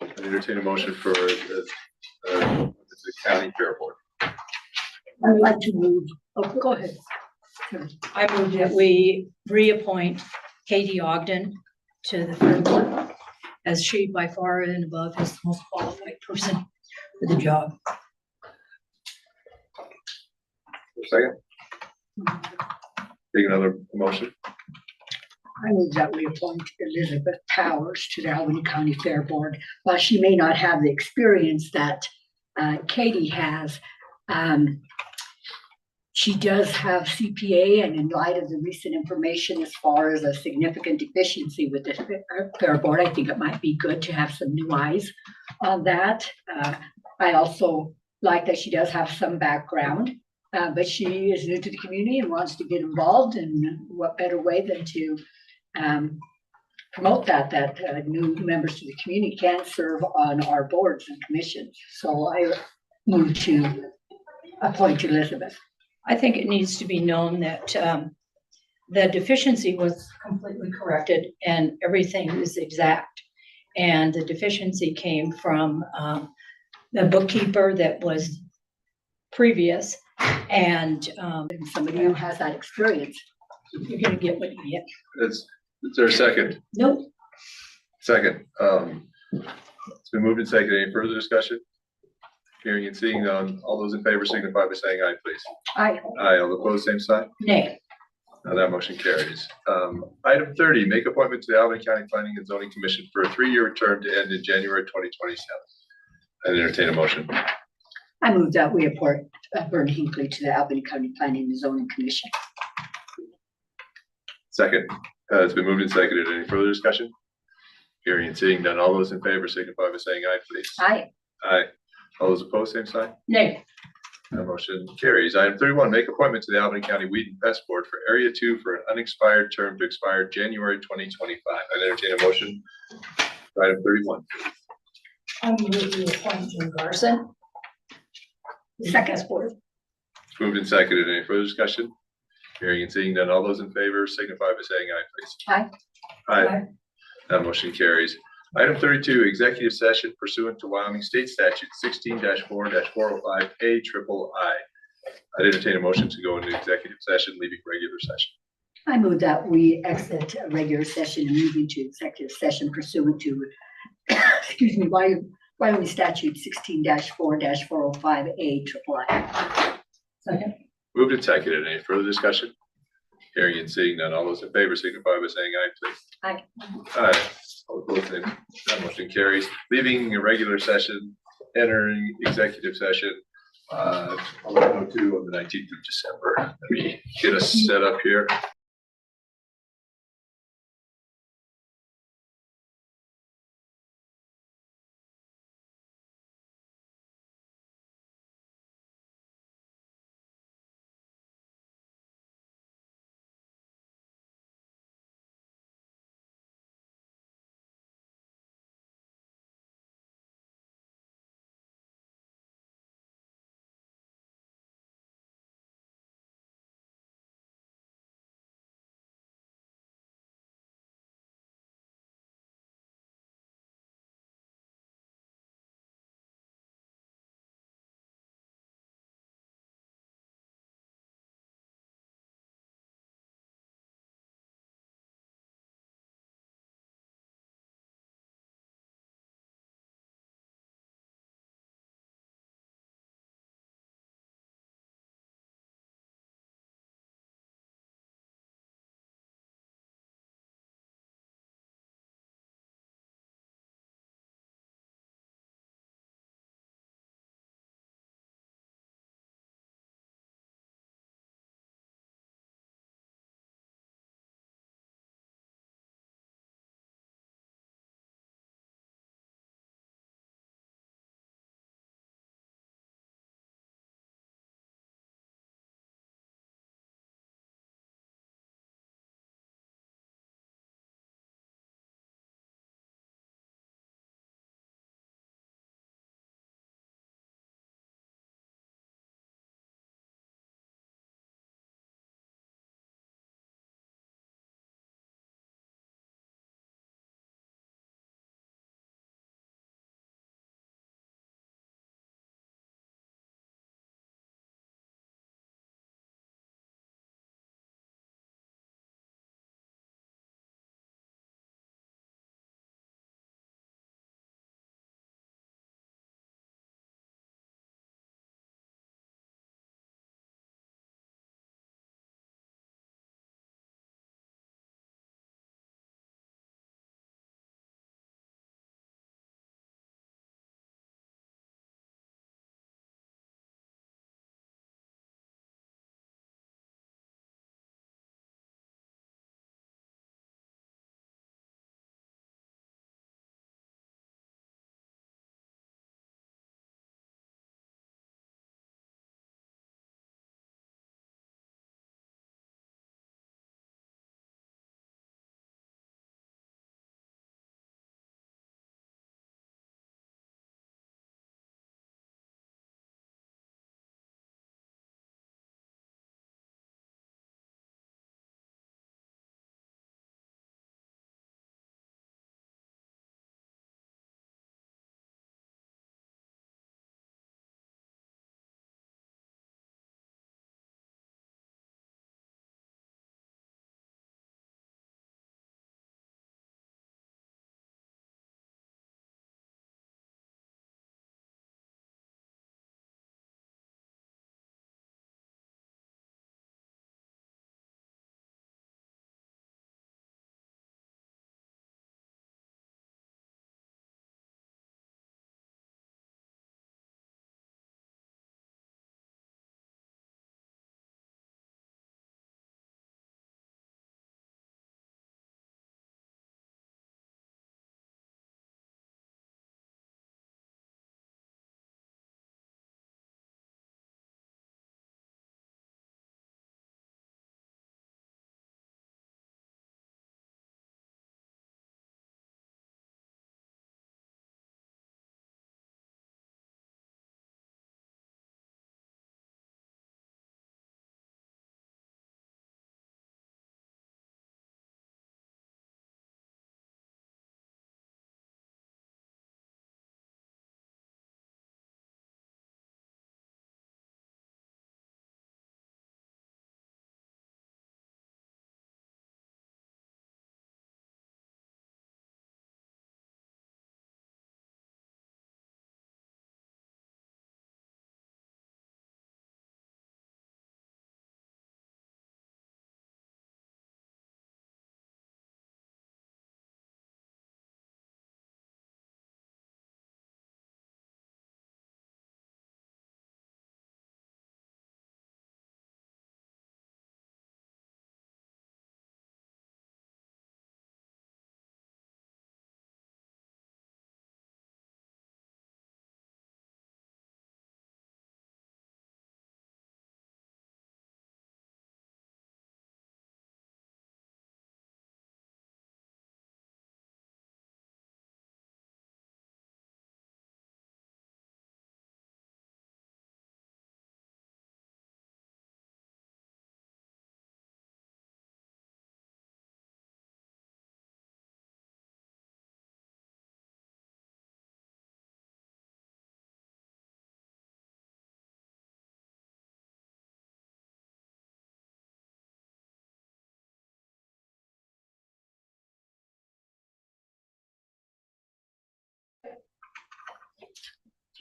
I entertain a motion for the County Fair Board. I'd like to move, go ahead. I move that we reappoint Katie Ogden to the Fair Board, as she by far and above is the most qualified person for the job. Second. Take another motion. I move that we appoint Elizabeth Powers to the Albany County Fair Board. While she may not have the experience that Katie has, she does have CPA, and in light of the recent information as far as a significant deficiency with the Fair Board, I think it might be good to have some new eyes on that. I also like that she does have some background, but she is new to the community and wants to get involved, and what better way than to promote that new members to the community can serve on our boards and commissions. So I move to appoint Elizabeth. I think it needs to be known that the deficiency was completely corrected and everything is exact. And the deficiency came from the bookkeeper that was previous, and somebody who has that experience. You're gonna get what you get. Is there a second? Nope. Second. It's been moved and seconded. Any further discussion? Hearing and seeing none. All those in favor signify by saying aye, please. Aye. Aye. All opposed, same sign. Nay. Now that motion carries. Item 30, make appointment to the Albany County Planning and Zoning Commission for a 3-year term to end in January 2027. I entertain a motion. I move that we appoint Vern Hinckley to the Albany County Planning and Zoning Commission. Second. It's been moved and seconded. Any further discussion? Hearing and seeing none. All those in favor signify by saying aye, please. Aye. Aye. All those opposed, same sign. Nay. That motion carries. Item 31, make appointment to the Albany County Weed and Pest Board for Area 2 for an unexpired term to expire January 2025. I entertain a motion. Item 31. I move to appoint Jim Garson. Second. Board. It's moved and seconded. Any further discussion? Hearing and seeing none. All those in favor signify by saying aye, please. Aye. Aye. That motion carries. Item 32, executive session pursuant to Wyoming State Statute 16-4-405A III. I'd entertain a motion to go into executive session, leaving regular session. I move that we exit a regular session and move into executive session pursuant to, excuse me, Wyoming Statute 16-4-405A III. Second. Moved and seconded. Any further discussion? Hearing and seeing none. All those in favor signify by saying aye, please. Aye. Aye. All opposed, same. That motion carries. Leaving a regular session, entering executive session, 11:02 on the 19th of December. Let me get us set up here.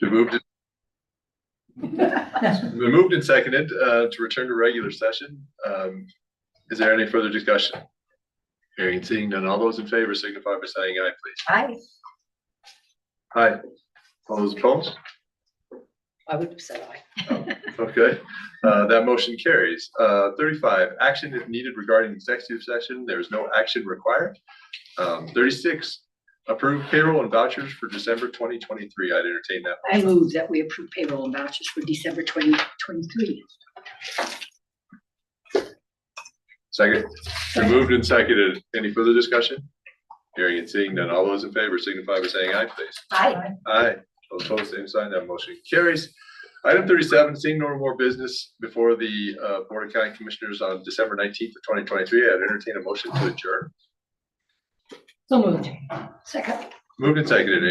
It's been moved and seconded to return to regular session. Is there any further discussion? Hearing and seeing none, all those in favor signify by saying aye, please. Aye. Aye. All those opposed? I would have said aye. Okay, that motion carries. 35, action if needed regarding executive session. There is no action required. 36, approve payroll and vouchers for December 2023. I'd entertain that. I move that we approve payroll and vouchers for December 2023. Second. Been moved and seconded. Any further discussion? Hearing and seeing none. All those in favor signify by saying aye, please. Aye. Aye. Those opposed, same sign. That motion carries. Item 37, seeing no more business before the Board of County Commissioners on December 19th of 2023, I'd entertain a motion to adjourn. So moved. Second. Moved and seconded. Any